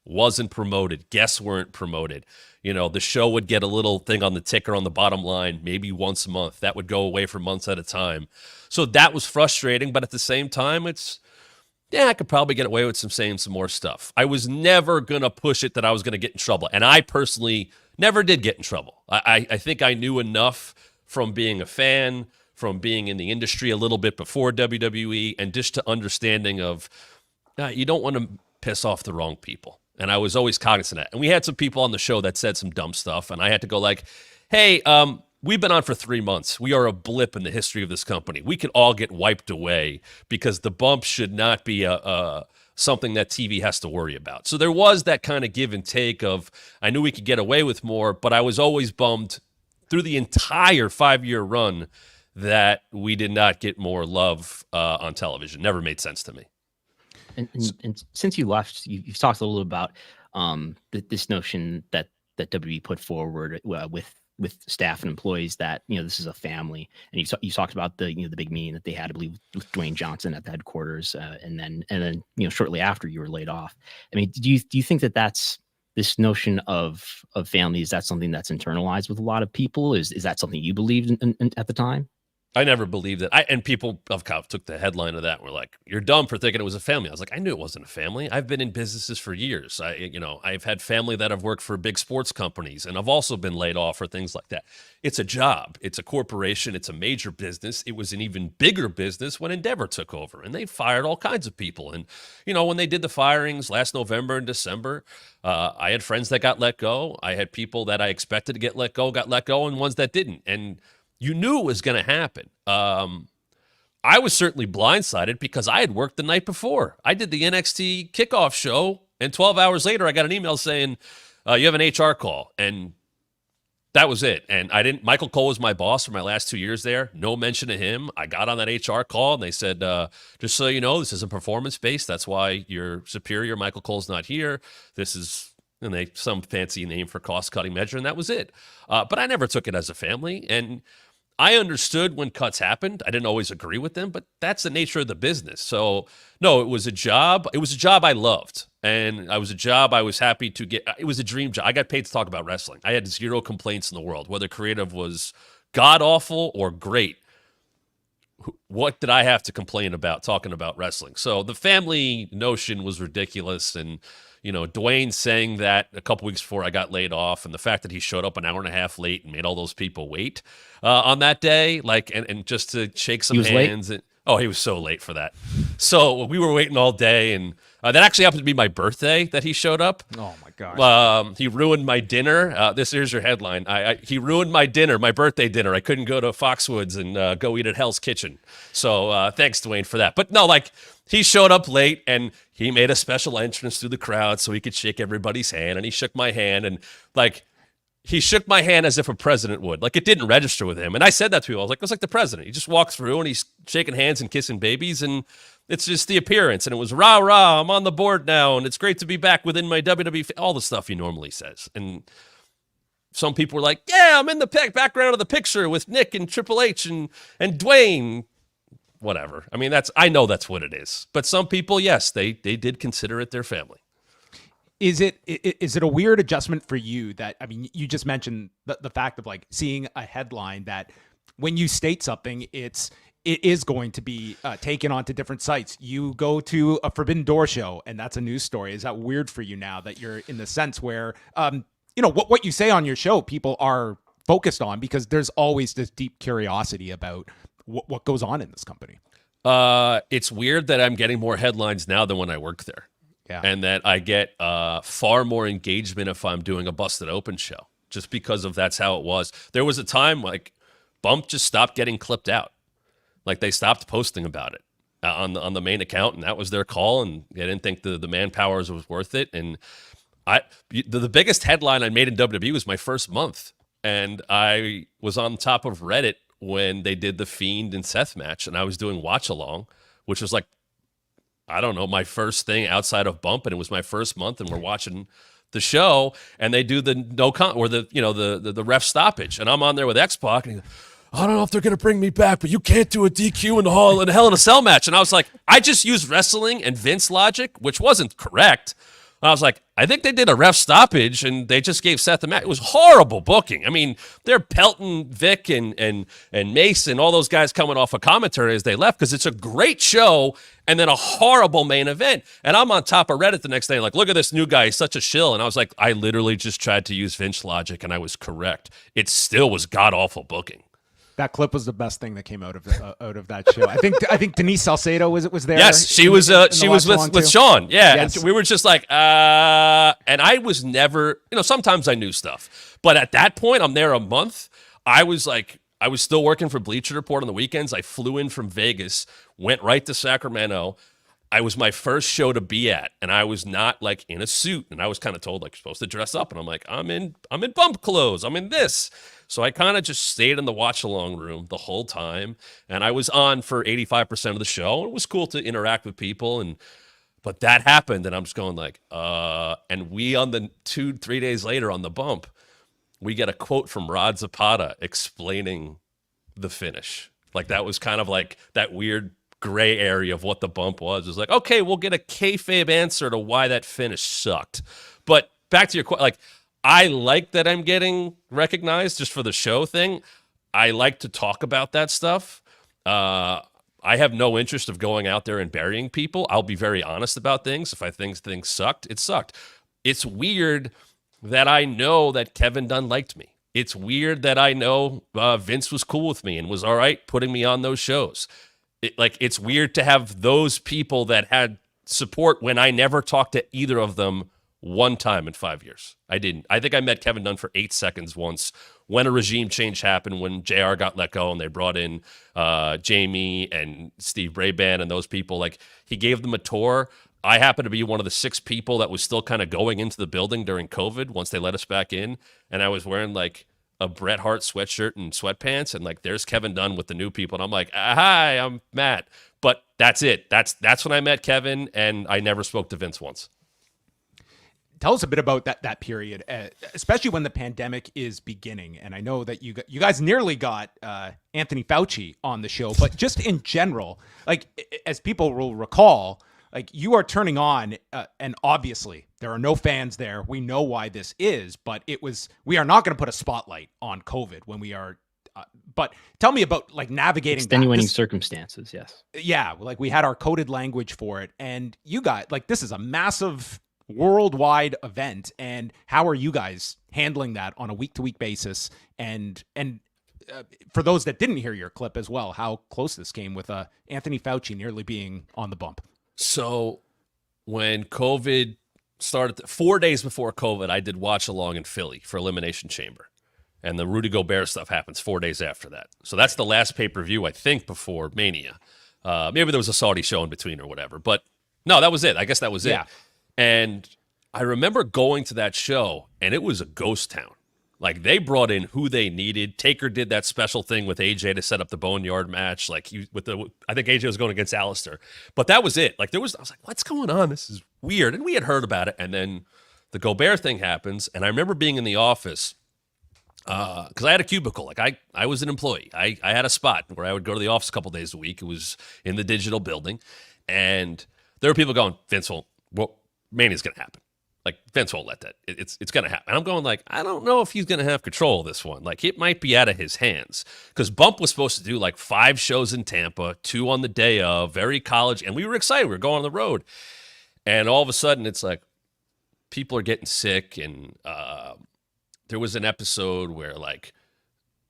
Wasn't promoted. Guests weren't promoted. The show would get a little thing on the ticker on the bottom line, maybe once a month. That would go away for months at a time. So that was frustrating, but at the same time, I could probably get away with saying some more stuff. I was never going to push it that I was going to get in trouble. And I personally never did get in trouble. I think I knew enough from being a fan, from being in the industry a little bit before WWE, and just to understanding of you don't want to piss off the wrong people. And I was always cognizant of that. And we had some people on the show that said some dumb stuff, and I had to go like, hey, we've been on for 3 months. We are a blip in the history of this company. We could all get wiped away because the bump should not be something that TV has to worry about. So there was that kind of give and take of, I knew we could get away with more, but I was always bummed through the entire 5-year run that we did not get more love on television. Never made sense to me.
And since you left, you've talked a little about this notion that WWE put forward with with staff and employees that, this is a family. And you talked about the big meeting that they had, I believe, with Dwayne Johnson at the headquarters. And then, shortly after you were laid off. I mean, do you think that that's this notion of family? Is that something that's internalized with a lot of people? Is that something you believed in at the time?
I never believed it. And people of course took the headline of that and were like, "You're dumb for thinking it was a family." I was like, I knew it wasn't a family. I've been in businesses for years. I've had family that have worked for big sports companies, and I've also been laid off for things like that. It's a job. It's a corporation. It's a major business. It was an even bigger business when Endeavor took over, and they fired all kinds of people. And when they did the firings last November and December, I had friends that got let go. I had people that I expected to get let go, and ones that didn't. And you knew it was going to happen. I was certainly blindsided because I had worked the night before. I did the NXT kickoff show, and 12 hours later, I got an email saying, you have an HR call. And that was it. And Michael Cole was my boss for my last 2 years there. No mention of him. I got on that HR call, and they said, just so you know, this isn't performance-based. That's why your superior, Michael Cole's not here. This is some fancy name for cost-cutting measure, and that was it. But I never took it as a family, and I understood when cuts happened. I didn't always agree with them, but that's the nature of the business. So, no, it was a job. It was a job I loved, and it was a job I was happy to get. It was a dream job. I got paid to talk about wrestling. I had zero complaints in the world, whether creative was god-awful or great. What did I have to complain about talking about wrestling? So the family notion was ridiculous, and Dwayne saying that a couple weeks before I got laid off, and the fact that he showed up an hour and a half late and made all those people wait on that day, and just to shake some hands. He was so late for that. So we were waiting all day, and that actually happened to be my birthday that he showed up.
Oh my gosh.
He ruined my dinner. Here's your headline. He ruined my dinner, my birthday dinner. I couldn't go to Foxwoods and go eat at Hell's Kitchen. So thanks, Dwayne, for that. But no, he showed up late, and he made a special entrance through the crowd so he could shake everybody's hand, and he shook my hand, and he shook my hand as if a president would. It didn't register with him. And I said that to people. I was like, it's like the president. He just walks through, and he's shaking hands and kissing babies, and it's just the appearance. And it was, rah, rah, I'm on the board now, and it's great to be back within my WWE, all the stuff he normally says. And some people were like, yeah, I'm in the background of the picture with Nick and Triple H and Dwayne. Whatever. I mean, I know that's what it is. But some people, yes, they did consider it their family.
Is it a weird adjustment for you that, I mean, you just mentioned the fact of seeing a headline that when you state something, it is going to be taken onto different sites. You go to a Forbidden Door show, and that's a news story. Is that weird for you now that you're in the sense where, what you say on your show, people are focused on, because there's always this deep curiosity about what goes on in this company?
It's weird that I'm getting more headlines now than when I worked there.
Yeah.
And that I get far more engagement if I'm doing a Busted Open show, just because of that's how it was. There was a time Bump just stopped getting clipped out. They stopped posting about it on the main account, and that was their call, and they didn't think the manpower was worth it. And the biggest headline I made in WWE was my first month, and I was on top of Reddit when they did the Fiend and Seth match, and I was doing watch along, which was I don't know, my first thing outside of Bump, and it was my first month, and we're watching the show, and they do the the ref stoppage, and I'm on there with X-Pac, and I don't know if they're going to bring me back, but you can't do a DQ in the Hell in a Cell match. And I was like, I just used wrestling and Vince logic, which wasn't correct. I was like, I think they did a ref stoppage, and they just gave Seth a match. It was horrible booking. I mean, they're pelting Vic and Mason, all those guys coming off of commentary as they left, because it's a great show and then a horrible main event. And I'm on top of Reddit the next day, look at this new guy. He's such a shill. And I was like, I literally just tried to use Vince logic, and I was correct. It still was god-awful booking.
That clip was the best thing that came out of that show. I think Denise Salcedo was there.
Yes, she was with Sean. Yeah, yes. And we were just and I was never, sometimes I knew stuff, but at that point, I'm there a month. I was still working for Bleacher Report on the weekends. I flew in from Vegas, went right to Sacramento. I was my first show to be at, and I was not in a suit, and I was kind of told you're supposed to dress up, and I'm like, I'm in bump clothes, I'm in this. So I kind of just stayed in the watch-along room the whole time, and I was on for 85% of the show. It was cool to interact with people, but that happened, and I'm just going and we on the 2-3 days later on the bump, we get a quote from Rod Zapata explaining the finish. Like that was kind of like that weird gray area of what the bump was. It was like, okay, we'll get a kayfabe answer to why that finish sucked. But back to your question, like, I like that I'm getting recognized just for the show thing. I like to talk about that stuff. I have no interest of going out there and burying people. I'll be very honest about things. If I think things sucked, it sucked. It's weird that I know that Kevin Dunn liked me. It's weird that I know Vince was cool with me and was all right putting me on those shows. It's weird to have those people that had support when I never talked to either of them one time in 5 years. I didn't. I think I met Kevin Dunn for 8 seconds once when a regime change happened, when JR got let go and they brought in Jamie and Steve Brabant and those people. Like, he gave them a tour. I happened to be one of the 6 people that was still kind of going into the building during COVID once they let us back in. And I was wearing like a Bret Hart sweatshirt and sweatpants. And like, there's Kevin Dunn with the new people. And I'm like, hi, I'm Matt. But that's it. That's when I met Kevin, and I never spoke to Vince once.
Tell us a bit about that period, especially when the pandemic is beginning. And I know that you guys nearly got Anthony Fauci on the show, but just in general, like, as people will recall, like, you are turning on, and obviously there are no fans there. We know why this is, but we are not going to put a spotlight on COVID when we are. But tell me about, like, navigating
extenuating circumstances. Yes.
Yeah, like, we had our coded language for it, and you got, like, this is a massive worldwide event, and how are you guys handling that on a week-to-week basis? And for those that didn't hear your clip as well, how close this came with Anthony Fauci nearly being on the bump.
So when COVID started, 4 days before COVID, I did watch along in Philly for Elimination Chamber. And the Rudy Gobert stuff happens 4 days after that. So that's the last pay-per-view, I think, before Mania. Maybe there was a Saudi show in between or whatever. But no, that was it. I guess that was it. And I remember going to that show, and it was a ghost town. Like, they brought in who they needed. Taker did that special thing with AJ to set up the Boneyard match. Like, I think AJ was going against Alistair. But that was it. Like, I was like, what's going on? This is weird. And we had heard about it. And then the Gobert thing happens. And I remember being in the office because I had a cubicle. Like, I was an employee. I had a spot where I would go to the office a couple days a week. It was in the digital building. And there were people going, Vince, Mania's going to happen. Like, Vince won't let that. It's going to happen. And I'm going like, I don't know if he's going to have control of this one. Like, it might be out of his hands. Because Bump was supposed to do like 5 shows in Tampa, 2 on the day of, very college. And we were excited. We were going on the road. And all of a sudden, it's like, people are getting sick. And there was an episode where like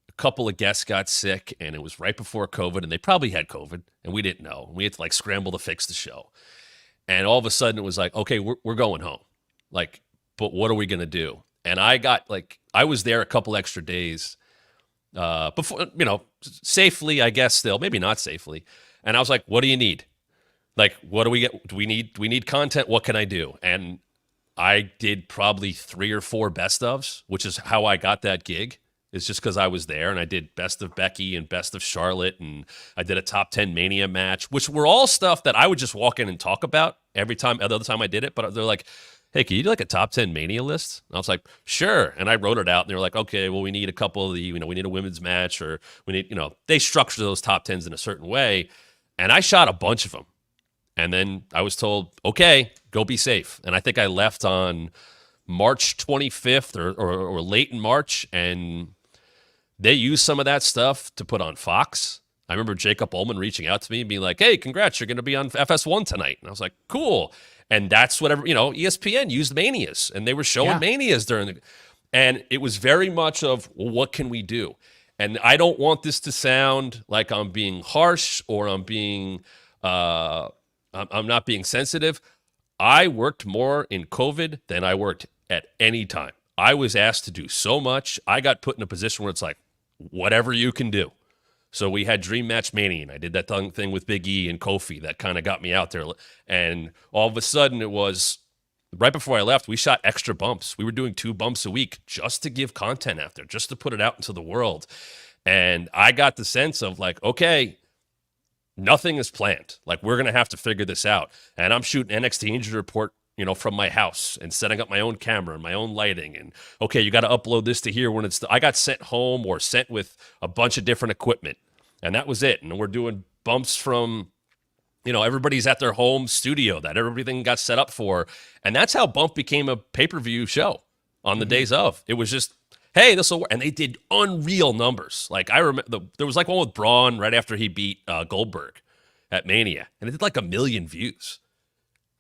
a couple of guests got sick. And it was right before COVID. And they probably had COVID. And we didn't know. We had to like scramble to fix the show. And all of a sudden, it was like, okay, we're going home. Like, but what are we going to do? And I was there a couple extra days before, safely, I guess, still, maybe not safely. And I was like, what do you need? Like, what do we get? Do we need content? What can I do? And I did probably 3 or 4 best ofs, which is how I got that gig. It's just because I was there, and I did best of Becky and best of Charlotte, and I did a top 10 Mania match, which were all stuff that I would just walk in and talk about every other time I did it. But they're like, hey, can you do like a top 10 Mania list? And I was like, sure. And I wrote it out, and they were like, okay, well, we need a couple of we need a women's match, or we need, they structure those top 10s in a certain way. And I shot a bunch of them. And then I was told, okay, go be safe. And I think I left on March 25th or late in March, and they used some of that stuff to put on Fox. I remember Jacob Ullman reaching out to me and being like, hey, congrats, you're going to be on FS1 tonight. And I was like, cool. And that's whatever, ESPN used Manias, and they were showing Manias and it was very much of, well, what can we do? And I don't want this to sound like I'm being harsh or I'm not being sensitive. I worked more in COVID than I worked at any time. I was asked to do so much. I got put in a position where it's like, whatever you can do. So we had Dream Match Mania, and I did that thing with Big E and Kofi that kind of got me out there. And all of a sudden, it was right before I left, we shot extra bumps. We were doing 2 bumps a week just to give content out there, just to put it out into the world. And I got the sense of like, okay, nothing is planned. Like, we're going to have to figure this out. And I'm shooting NXT Injury Report from my house and setting up my own camera and my own lighting. And okay, you got to upload this to here when I got sent home or sent with a bunch of different equipment. And that was it. And we're doing bumps from, everybody's at their home studio that everything got set up for. And that's how Bump became a pay-per-view show on the days of. It was just, hey, this will work. And they did unreal numbers. Like I remember there was like one with Braun right after he beat Goldberg at Mania. And it did like 1 million views.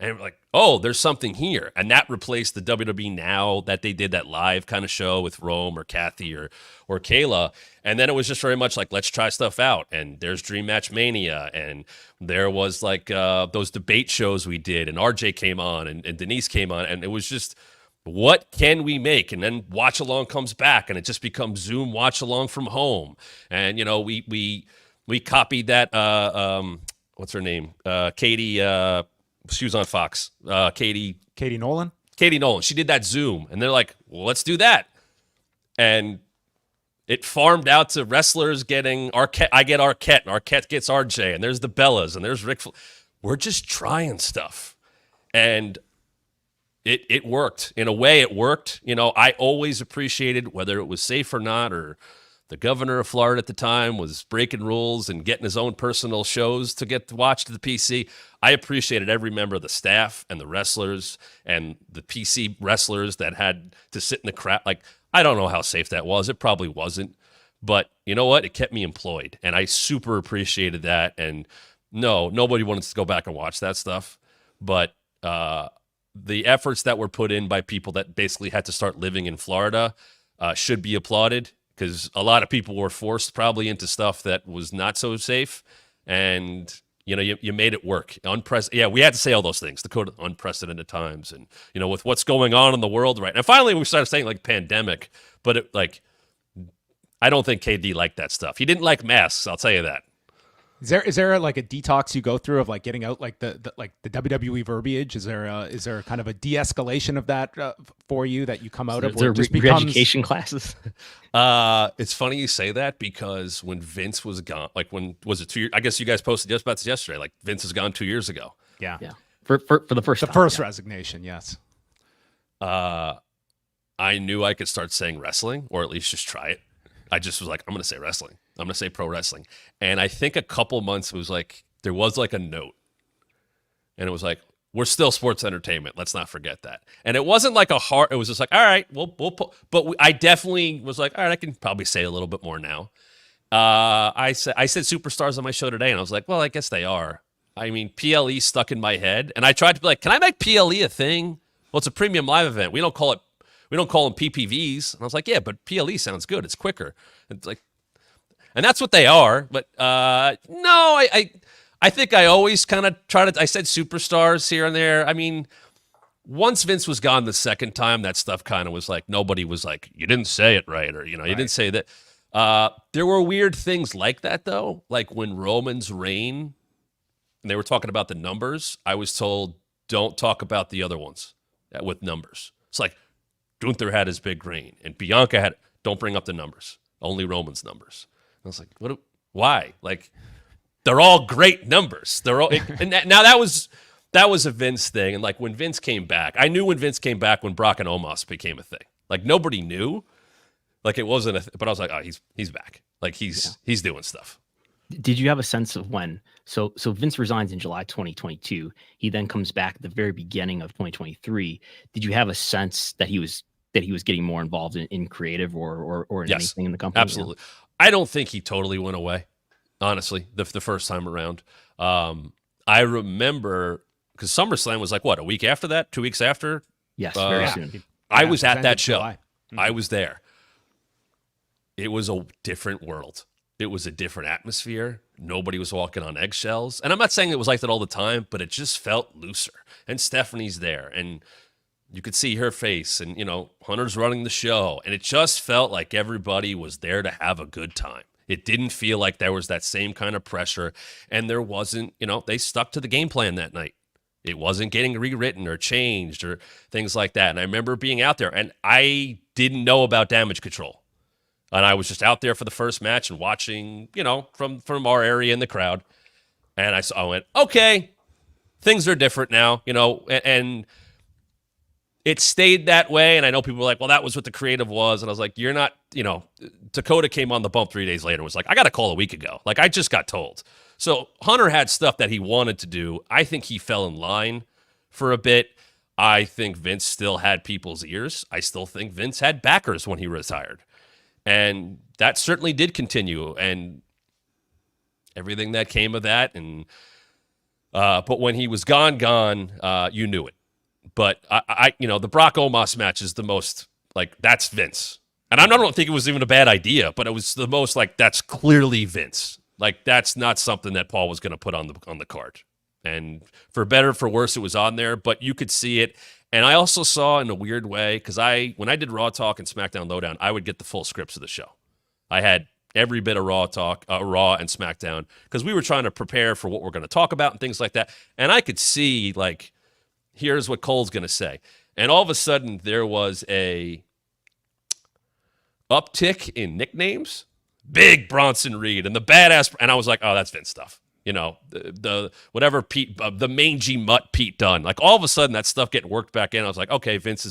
And we're like, oh, there's something here. And that replaced the WWE Now that they did that live kind of show with Rome or Kathy or Kayla. And then it was just very much like, let's try stuff out. And there's Dream Match Mania. And there was like those debate shows we did. And RJ came on and Denise came on. And it was just, what can we make? And then Watch Along comes back and it just becomes Zoom Watch Along from home. And, we copied that, what's her name? Katie, she was on Fox. Katie
Nolan?
Katie Nolan. She did that Zoom. And they're like, well, let's do that. And it farmed out to wrestlers getting Arquette. I get Arquette, and Arquette gets RJ. And there's the Bellas, and there's Rick. We're just trying stuff. And it worked. In a way, it worked. I always appreciated whether it was safe or not, or the governor of Florida at the time was breaking rules and getting his own personal shows to get watched at the PC. I appreciated every member of the staff and the wrestlers and the PC wrestlers that had to sit in the crowd. Like, I don't know how safe that was. It probably wasn't. But you know what? It kept me employed. And I super appreciated that. And no, nobody wanted to go back and watch that stuff. But the efforts that were put in by people that basically had to start living in Florida should be applauded. Because a lot of people were forced probably into stuff that was not so safe. And, you made it work. We had to say all those things. The code of unprecedented times. And, with what's going on in the world right now. Finally, we started saying like pandemic. But I don't think KD liked that stuff. He didn't like masks. I'll tell you that.
Is there like a detox you go through of like getting out like the WWE verbiage? Is there kind of a de-escalation of that for you that you come out of?
Where it just becomes education classes.
It's funny you say that because when Vince was gone, like when was it 2 years? I guess you guys posted just about this yesterday. Like Vince is gone 2 years ago.
Yeah.
For the first time,
resignation. Yes.
I knew I could start saying wrestling, or at least just try it. I just was like, I'm going to say wrestling. I'm going to say pro wrestling. And I think a couple months it was like, there was like a note. And it was like, we're still sports entertainment. Let's not forget that. And it wasn't like it was just like, all right, I definitely was like, all right, I can probably say a little bit more now. I said superstars on my show today. And I was like, well, I guess they are. I mean, PLE stuck in my head. And I tried to be like, can I make PLE a thing? Well, it's a premium live event. We don't call them PPVs. And I was like, yeah, but PLE sounds good. It's quicker. It's like, and that's what they are. But no, I think I always kind of I said superstars here and there. I mean, once Vince was gone the second time, that stuff kind of was like, nobody was like, you didn't say it right. Or, you didn't say that. There were weird things like that though. Like when Roman's reign, and they were talking about the numbers, I was told, don't talk about the other ones with numbers. It's like, Gunther had his big reign, and Bianca don't bring up the numbers, only Roman's numbers. And I was like, why? Like, they're all great numbers. They're all, and now that was a Vince thing. And like when Vince came back, I knew when Vince came back when Brock and Omos became a thing. Like nobody knew, like it wasn't but I was like, oh, he's back. Like he's doing stuff.
Did you have a sense of when? So Vince resigns in July 2022. He then comes back at the very beginning of 2023. Did you have a sense that he was getting more involved in creative or in anything in the company?
Absolutely. I don't think he totally went away, honestly, the first time around. I remember because SummerSlam was like, what, a week after that? 2 weeks after?
Yes, very soon.
I was at that show.
Mm-hmm.
I was there. It was a different world. It was a different atmosphere. Nobody was walking on eggshells. And I'm not saying it was like that all the time, but it just felt looser. And Stephanie's there. And you could see her face. And, Hunter's running the show. And it just felt like everybody was there to have a good time. It didn't feel like there was that same kind of pressure. And there wasn't, they stuck to the game plan that night. It wasn't getting rewritten or changed or things like that. And I remember being out there. And I didn't know about Damage Control. And I was just out there for the first match and watching, from our area in the crowd. And I went, okay, things are different now, and it stayed that way. And I know people were like, well, that was what the creative was. And I was like, you're not, Dakota came on the bump 3 days later and was like, I got a call a week ago. Like, I just got told. So Hunter had stuff that he wanted to do. I think he fell in line for a bit. I think Vince still had people's ears. I still think Vince had backers when he retired. And that certainly did continue. And everything that came of that. And but when he was gone, you knew it. But the Brock Omos match is the most, like, that's Vince. And I don't think it was even a bad idea, but it was the most, like, that's clearly Vince. Like, that's not something that Paul was going to put on the card. And for better or for worse, it was on there, but you could see it. And I also saw in a weird way, because when I did Raw Talk and SmackDown Lowdown, I would get the full scripts of the show. I had every bit of Raw Talk, Raw and SmackDown, because we were trying to prepare for what we're going to talk about and things like that. And I could see, like, here's what Cole's going to say. And all of a sudden, there was a uptick in nicknames. Big Bronson Reed and the badass. And I was like, oh, that's Vince stuff. The whatever Pete, the mangy mutt Pete Dunne. Like, all of a sudden, that stuff getting worked back in. I was like, okay, Vince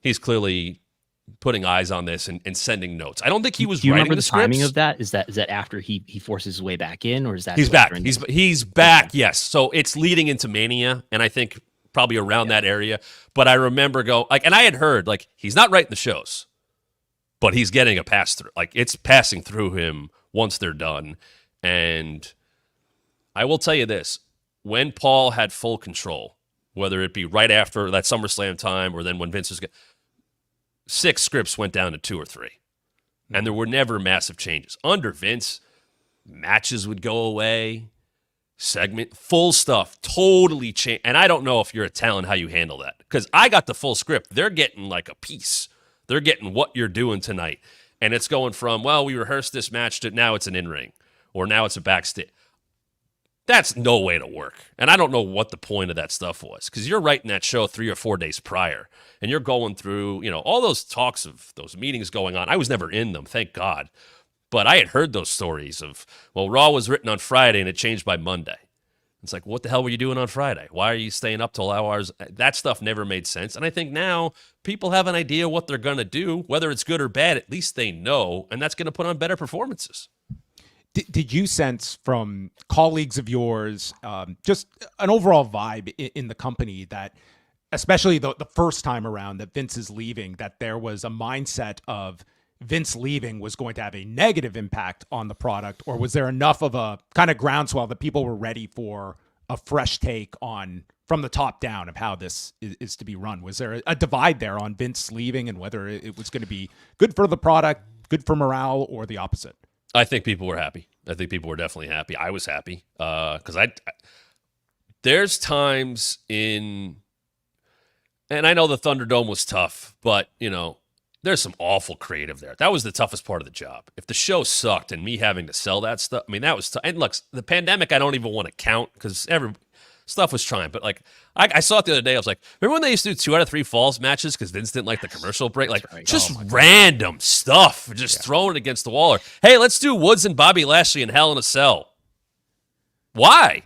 he's clearly putting eyes on this and sending notes. I don't think he was
Do you
writing
remember the timing
scripts.
of that? Is that after he forces his way back in, or is that
he's back? He's back. Okay. Yes. So it's leading into Mania, and I think probably around that area. But I remember and I had heard, like, he's not writing the shows, but he's getting a pass through. Like, it's passing through him once they're done. And I will tell you this: when Paul had full control, whether it be right after that SummerSlam time or then when Vince was 6 scripts went down to 2 or 3. And there were never massive changes. Under Vince, matches would go away, full stuff, totally changed. And I don't know if you're a talent how you handle that. Because I got the full script. They're getting like a piece. They're getting what you're doing tonight. And it's going from, well, we rehearsed this match to now it's an in-ring. Or now it's a backstage. That's no way to work. And I don't know what the point of that stuff was. Because you're writing that show 3 or 4 days prior. And you're going through, all those talks of those meetings going on. I was never in them, thank God. But I had heard those stories of, well, Raw was written on Friday and it changed by Monday. It's like, what the hell were you doing on Friday? Why are you staying up till hours? That stuff never made sense. And I think now people have an idea what they're going to do. Whether it's good or bad, at least they know. And that's going to put on better performances.
Did you sense from colleagues of yours just an overall vibe in the company that, especially the first time around that Vince is leaving, that there was a mindset of Vince leaving was going to have a negative impact on the product? Or was there enough of a kind of groundswell that people were ready for a fresh take on from the top down of how this is to be run? Was there a divide there on Vince leaving and whether it was going to be good for the product, good for morale, or the opposite?
I think people were happy. I think people were definitely happy. I was happy because there's times and I know the Thunderdome was tough, but there's some awful creative there. That was the toughest part of the job. If the show sucked and me having to sell that stuff, I mean, that was tough. And look, the pandemic, I don't even want to count because stuff was trying. But like, I saw it the other day. I was like, remember when they used to do 2 out of 3 falls matches because Vince didn't like the commercial break? Like, just random stuff, just throwing it against the wall. Or, hey, let's do Woods and Bobby Lashley in Hell in a Cell. Why?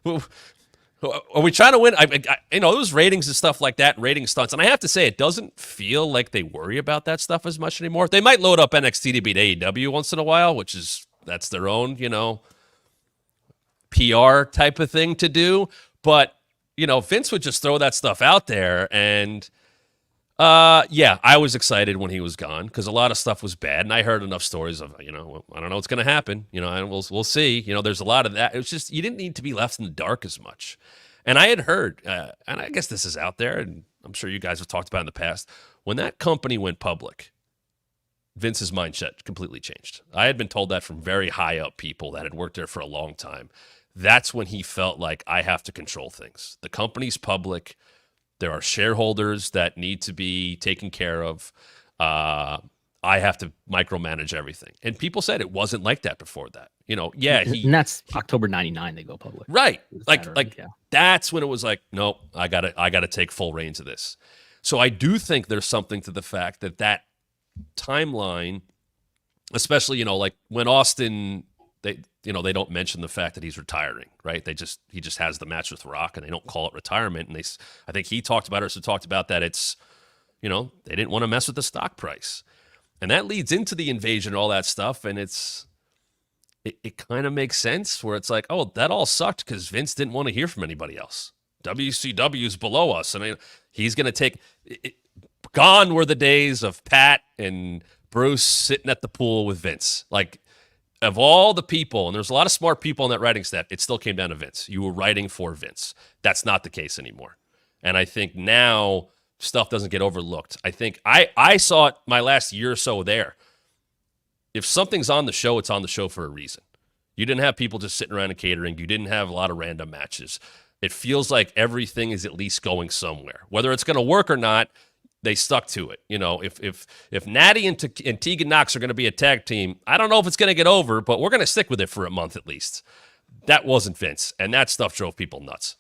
Are we trying to win? Those ratings and stuff like that, rating stunts. And I have to say, it doesn't feel like they worry about that stuff as much anymore. They might load up NXT to beat AEW once in a while, that's their own, PR type of thing to do. But, Vince would just throw that stuff out there. And, I was excited when he was gone because a lot of stuff was bad. And I heard enough stories of, I don't know what's going to happen. And we'll see. There's a lot of that. It was just, you didn't need to be left in the dark as much. And I had heard, and I guess this is out there, and I'm sure you guys have talked about it in the past, when that company went public, Vince's mindset completely changed. I had been told that from very high up people that had worked there for a long time. That's when he felt like, I have to control things. The company's public. There are shareholders that need to be taken care of. I have to micromanage everything. And people said it wasn't like that before that.
And that's October 99 they go public.
Right. That's when it was like, no, I gotta take full reins of this. So I do think there's something to the fact that timeline, especially, like when Austin they don't mention the fact that he's retiring, right? He just has the match with Rock, and they don't call it retirement. And I think he talked about it, or so talked about that it's, they didn't want to mess with the stock price. And that leads into the invasion and all that stuff. And it kind of makes sense where it's like, oh, that all sucked because Vince didn't want to hear from anybody else. WCW's below us. And he's going to take it. Gone were the days of Pat and Bruce sitting at the pool with Vince. Like, of all the people, and there's a lot of smart people on that writing staff, it still came down to Vince. You were writing for Vince. That's not the case anymore. And I think now stuff doesn't get overlooked. I think I saw it my last year or so there. If something's on the show, it's on the show for a reason. You didn't have people just sitting around and catering. You didn't have a lot of random matches. It feels like everything is at least going somewhere. Whether it's going to work or not, they stuck to it. If Natty and Tegan Knox are going to be a tag team, I don't know if it's going to get over, but we're going to stick with it for a month at least. That wasn't Vince, and that stuff drove people nuts.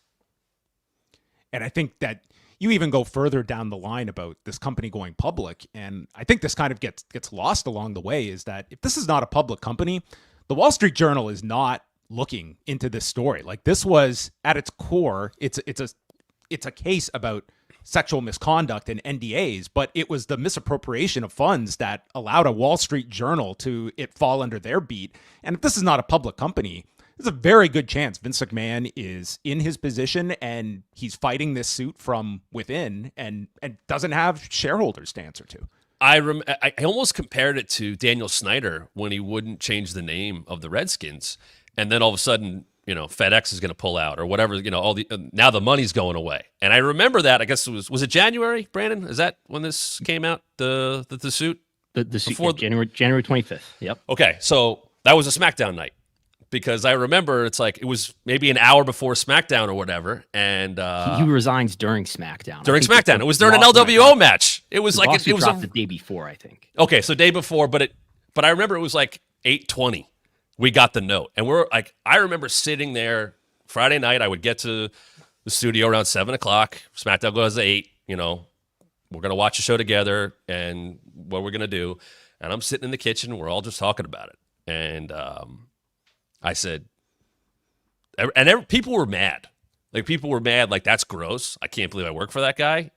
And I think that you even go further down the line about this company going public, and I think this kind of gets lost along the way, is that if this is not a public company, the Wall Street Journal is not looking into this story. Like, this was at its core, it's a case about sexual misconduct and NDAs, but it was the misappropriation of funds that allowed a Wall Street Journal to fall under their beat. And if this is not a public company, there's a very good chance Vince McMahon is in his position and he's fighting this suit from within and doesn't have shareholders to answer to.
I almost compared it to Daniel Snyder when he wouldn't change the name of the Redskins, and then all of a sudden, FedEx is going to pull out or whatever. Now the money's going away, and I remember that. I guess it was it January, Brandon? Is that when this came out? The suit,
the suit, January 25th. Yep.
Okay, so that was a SmackDown night. Because I remember it was maybe an hour before SmackDown or whatever, and
he resigns during SmackDown.
During SmackDown, it was during an LWO match. It was like it was
the day before, I think.
Okay, so day before, but I remember it was like 8:20. We got the note, and I remember sitting there Friday night. I would get to the studio around 7:00. SmackDown goes at 8. We're gonna watch a show together, and what we're gonna do. And I'm sitting in the kitchen. We're all just talking about it, and I said, and people were mad. Like, that's gross. I can't believe I work for that guy.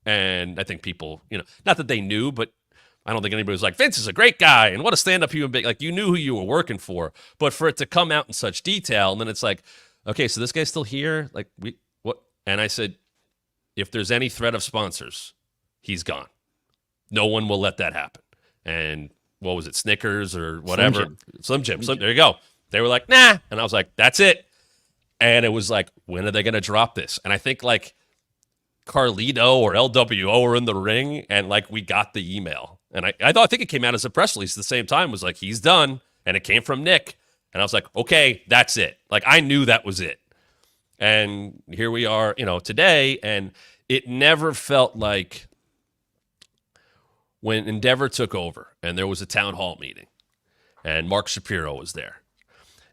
And I think people, not that they knew, but I don't think anybody was like, Vince is a great guy and what a stand-up human being. Like, you knew who you were working for. But for it to come out in such detail, and then it's like, okay, so this guy's still here? Like, what? And I said, if there's any threat of sponsors, he's gone. No one will let that happen. And what was it, Snickers or whatever? Slim Jim. There you go. They were like, nah. And I was like, that's it. And it was like, when are they going to drop this? And I think like Carlito or LWO were in the ring, and like we got the email. And I think it came out as a press release at the same time. It was like, he's done. And it came from Nick. And I was like, okay, that's it. Like, I knew that was it. And here we are, today. And it never felt like when Endeavor took over and there was a town hall meeting and Mark Shapiro was there.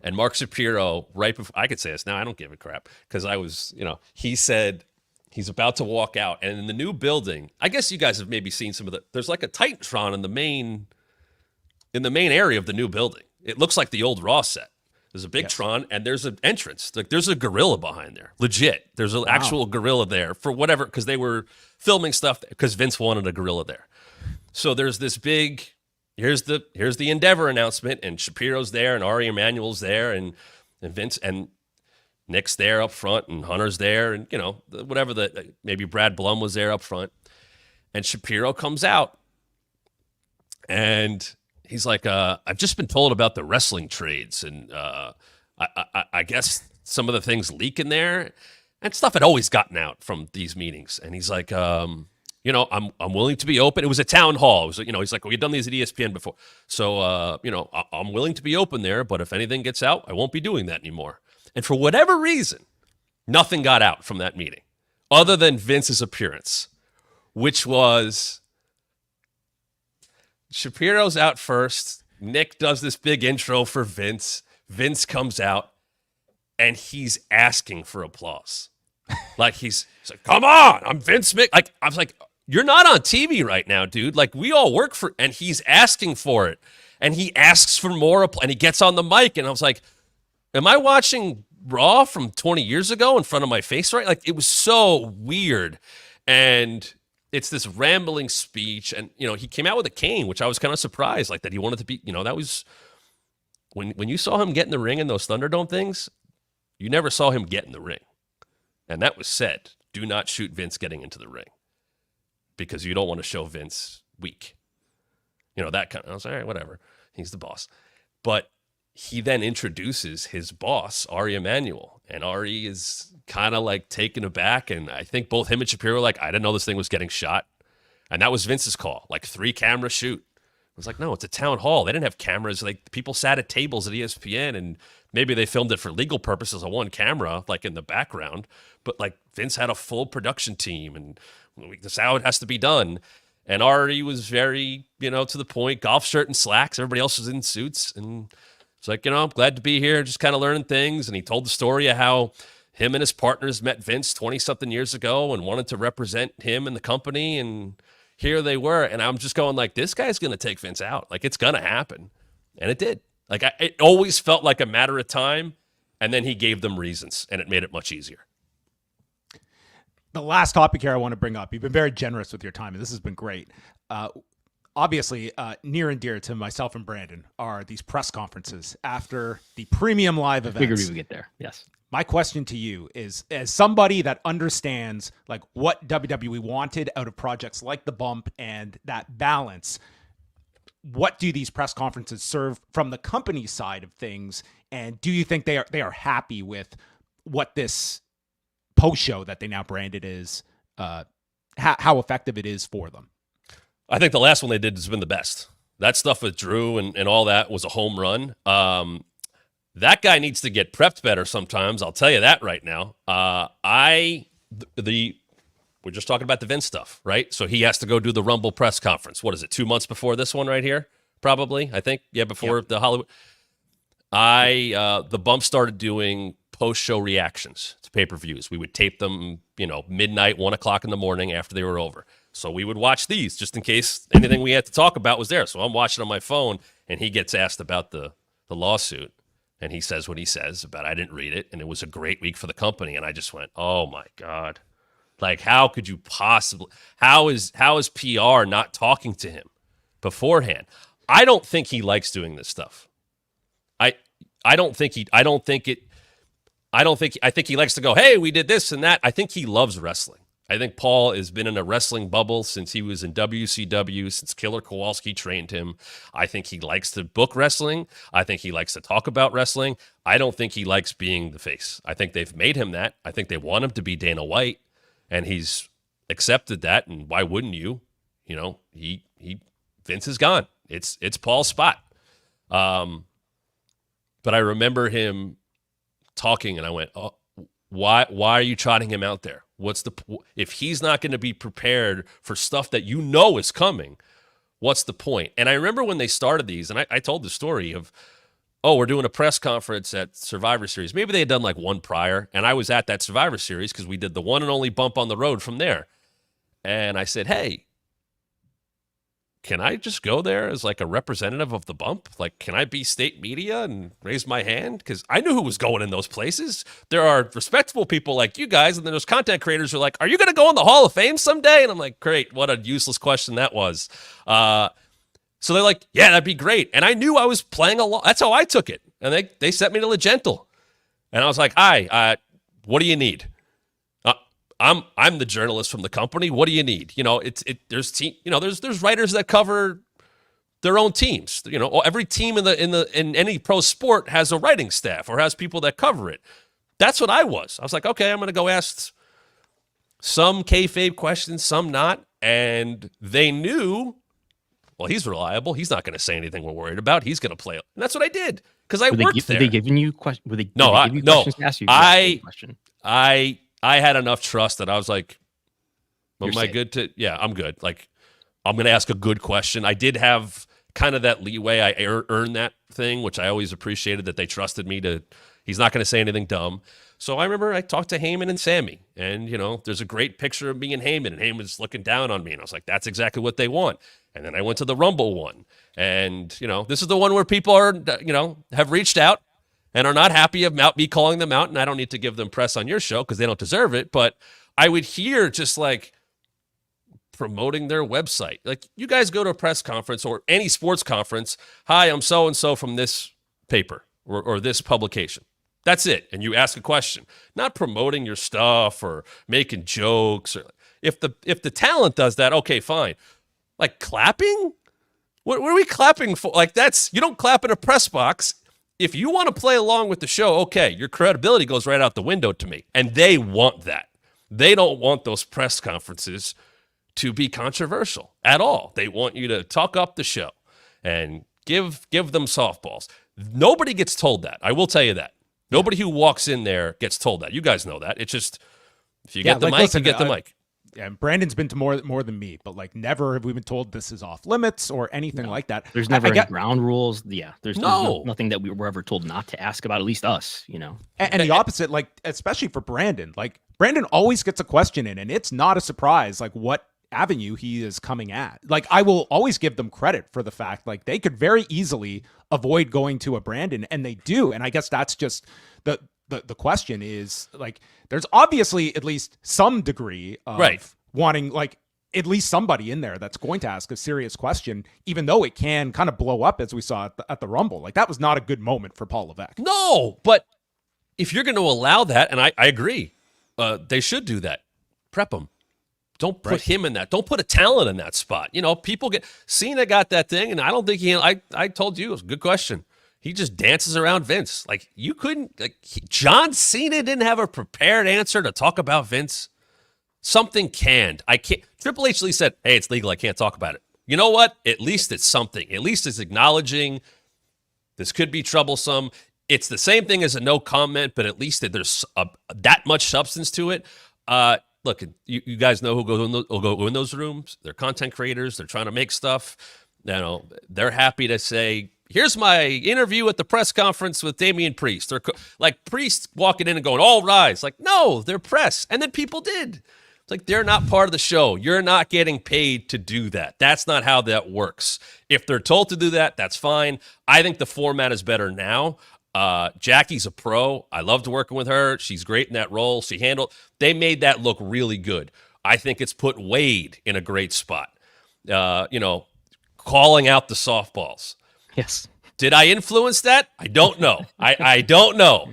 And Mark Shapiro, right before, I could say this now, I don't give a crap, because I was, he said he's about to walk out. And in the new building, I guess you guys have maybe seen some of there's like a Titantron in the main area of the new building. It looks like the old Raw set. There's a big Tron, and there's an entrance. Like, there's a gorilla behind there. Legit. There's an actual gorilla there for whatever, because they were filming stuff because Vince wanted a gorilla there. So there's this big, here's the Endeavor announcement, and Shapiro's there, and Ari Emanuel's there, and Vince and Nick's there up front, and Hunter's there, and whatever maybe Brad Blum was there up front, and Shapiro comes out, and he's like, I've just been told about the wrestling trades, and I guess some of the things leak in there, and stuff had always gotten out from these meetings, and he's like, I'm willing to be open. It was a town hall. It was, he's like, we've done these at ESPN before. So, I'm willing to be open there, but if anything gets out, I won't be doing that anymore. And for whatever reason, nothing got out from that meeting other than Vince's appearance, which was Shapiro's out first. Nick does this big intro for Vince. Vince comes out and he's asking for applause. Like, he's like, come on, I'm Vince Mc. Like, I was like, you're not on TV right now, dude. Like, we all work for, and he's asking for it. and he asks for more, and he gets on the mic, and I was like, am I watching Raw from 20 years ago in front of my face, right? Like, it was so weird. And it's this rambling speech. And, he came out with a cane, which I was kind of surprised, like that he wanted to be, that was when you saw him get in the ring in those Thunderdome things, you never saw him get in the ring. And that was said, do not shoot Vince getting into the ring because you don't want to show Vince weak. That kind of, I was like, all right, whatever. He's the boss. But he then introduces his boss, Ari Emanuel, and Ari is kind of like taken aback. And I think both him and Shapiro were like, I didn't know this thing was getting shot. And that was Vince's call, like 3-camera shoot. I was like, no, it's a town hall. They didn't have cameras. Like, people sat at tables at ESPN, and maybe they filmed it for legal purposes on one camera, like in the background. But like, Vince had a full production team, and this is how it has to be done. And Ari was very, to the point, golf shirt and slacks. Everybody else was in suits. And it's like, I'm glad to be here, just kind of learning things. And he told the story of how him and his partners met Vince 20-something years ago and wanted to represent him and the company. And here they were. And I'm just going like, this guy's going to take Vince out. Like, it's going to happen. And it did. Like, it always felt like a matter of time. And then he gave them reasons, and it made it much easier.
The last topic here I want to bring up, you've been very generous with your time, and this has been great. Obviously, near and dear to myself and Brandon are these press conferences after the premium live events.
Figured we would get there. Yes.
My question to you is, as somebody that understands like what WWE wanted out of projects like The Bump and that balance, what do these press conferences serve from the company side of things? And do you think they are happy with what this post show that they now branded is, how effective it is for them?
I think the last one they did has been the best. That stuff with Drew and all that was a home run. That guy needs to get prepped better sometimes. I'll tell you that right now. We're just talking about the Vince stuff, right? So he has to go do the Rumble press conference. What is it, 2 months before this one right here? Probably, I think. Yeah, before the Hollywood. The Bump started doing post-show reactions to pay-per-views. We would tape them, midnight, 1 o'clock in the morning after they were over. So we would watch these just in case anything we had to talk about was there. So I'm watching on my phone, and he gets asked about the lawsuit, and he says what he says about I didn't read it, and it was a great week for the company. And I just went, oh my God. Like, how could you possibly – how is PR not talking to him beforehand? I don't think he likes doing this stuff. I think he likes to go, hey, we did this and that. I think he loves wrestling. I think Paul has been in a wrestling bubble since he was in WCW, since Killer Kowalski trained him. I think he likes to book wrestling. I think he likes to talk about wrestling. I don't think he likes being the face. I think they've made him that. I think they want him to be Dana White, and he's accepted that. And why wouldn't you? Vince is gone. It's Paul's spot. But I remember him talking, and I went, oh, why are you trotting him out there? If he's not going to be prepared for stuff that is coming, what's the point? And I remember when they started these, and I told the story of, we're doing a press conference at Survivor Series. Maybe they had done like one prior, and I was at that Survivor Series because we did the one and only Bump on the Road from there. And I said, hey, can I just go there as like a representative of the Bump? Like, can I be state media and raise my hand? Because I knew who was going in those places. There are respectable people like you guys, and then there's content creators who are like, are you going to go in the Hall of Fame someday? And I'm like, great, what a useless question that was. So they're like, yeah, that'd be great. And I knew I was playing along. That's how I took it. And they sent me to Legental. And I was like, hi, what do you need? I'm the journalist from the company. What do you need? There's writers that cover their own teams. Every team in any pro sport has a writing staff or has people that cover it. That's what I was. I was like, okay, I'm going to go ask some kayfabe questions, some not. And they knew, well, he's reliable. He's not going to say anything we're worried about. He's going to play. And that's what I did because I worked there.
Were they giving you questions?
No.
Questions to ask you?
I had enough trust that I was like, am I good to? Yeah, I'm good. Like, I'm going to ask a good question. I did have kind of that leeway. I earned that thing, which I always appreciated that they trusted me to. He's not going to say anything dumb. So I remember I talked to Heyman and Sammy, and, there's a great picture of me and Heyman, and Heyman's looking down on me, and I was like, that's exactly what they want. And then I went to the Rumble one, and, this is the one where people are, have reached out and are not happy about me calling them out, and I don't need to give them press on your show because they don't deserve it, but I would hear just like promoting their website. Like, you guys go to a press conference or any sports conference, hi, I'm so-and-so from this paper or this publication. That's it. And you ask a question, not promoting your stuff or making jokes. Or if the talent does that, okay, fine. Like, clapping? What are we clapping for? Like, you don't clap in a press box. If you want to play along with the show, okay, your credibility goes right out the window to me. And they want that. They don't want those press conferences to be controversial at all. They want you to talk up the show and give them softballs. Nobody gets told that. I will tell you that. Nobody who walks in there gets told that. You guys know that. It's just, if you get the mic, listen, you get the mic.
Yeah, Brandon's been to more than me, but like never have we been told this is off limits or anything like that.
There's never any ground rules. Yeah, there's nothing that we were ever told not to ask about, at least us,
And the opposite, like, especially for Brandon, like, Brandon always gets a question in, and it's not a surprise, like, what avenue he is coming at. Like, I will always give them credit for the fact, like, they could very easily avoid going to a Brandon, and they do. And I guess that's just the question is, like, there's obviously at least some degree of wanting, like, at least somebody in there that's going to ask a serious question, even though it can kind of blow up, as we saw at the Rumble. Like, that was not a good moment for Paul Levesque.
No, but if you're going to allow that, and I agree, they should do that. Prep him. Don't put him in that. Don't put a talent in that spot. People Cena got that thing, and I don't think I told you, it was a good question. He just dances around Vince. Like, you couldn't, John Cena didn't have a prepared answer to talk about Vince. Something canned. I can't. Triple H said, hey, it's legal. I can't talk about it. You know what? At least it's something. At least it's acknowledging this could be troublesome. It's the same thing as a no comment, but at least there's that much substance to it. Look, you guys know who go in those rooms. They're content creators. They're trying to make stuff. They're happy to say, here's my interview at the press conference with Damian Priest. They're like Priest walking in and going, all rise. Like, no, they're press. And then people did. It's like, they're not part of the show. You're not getting paid to do that. That's not how that works. If they're told to do that, that's fine. I think the format is better now. Jackie's a pro. I loved working with her. She's great in that role. They made that look really good. I think it's put Wade in a great spot. Calling out the softballs.
Yes.
Did I influence that? I don't know. I don't know.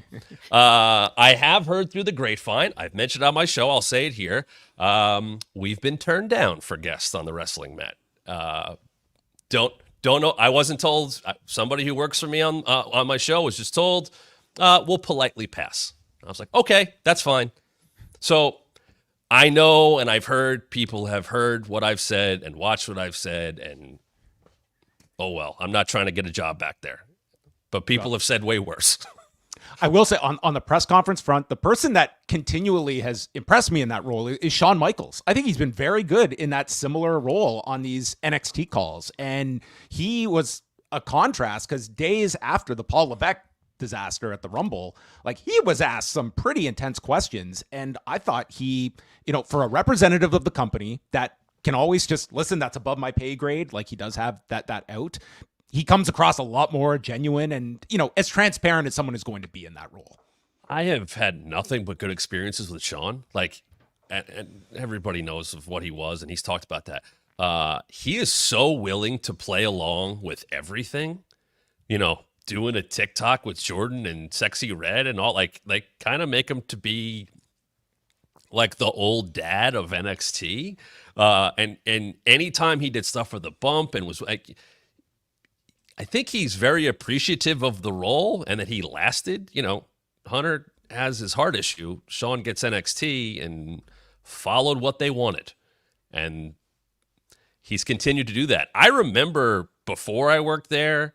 I have heard through the grapevine. I've mentioned on my show. I'll say it here. We've been turned down for guests on the wrestling mat. Don't know. I wasn't told. Somebody who works for me on my show was just told, we'll politely pass. I was like, okay, that's fine. So I know, and I've heard, people have heard what I've said and watched what I've said, and oh well, I'm not trying to get a job back there. But people have said way worse.
I will say on the press conference front, the person that continually has impressed me in that role is Shawn Michaels. I think he's been very good in that similar role on these NXT calls. And he was a contrast because days after the Paul Levesque disaster at the Rumble, like, he was asked some pretty intense questions. And I thought he, for a representative of the company that can always just listen, that's above my pay grade, like, he does have that out. He comes across a lot more genuine and, as transparent as someone is going to be in that role.
I have had nothing but good experiences with Shawn. Like, and everybody knows of what he was, and he's talked about that. He is so willing to play along with everything, doing a TikTok with Jordan and Sexy Red and all, like kind of make him to be like the old dad of NXT. And anytime he did stuff for the bump and was like, I think he's very appreciative of the role and that he lasted. Hunter has his heart issue. Shawn gets NXT and followed what they wanted. And he's continued to do that. I remember before I worked there,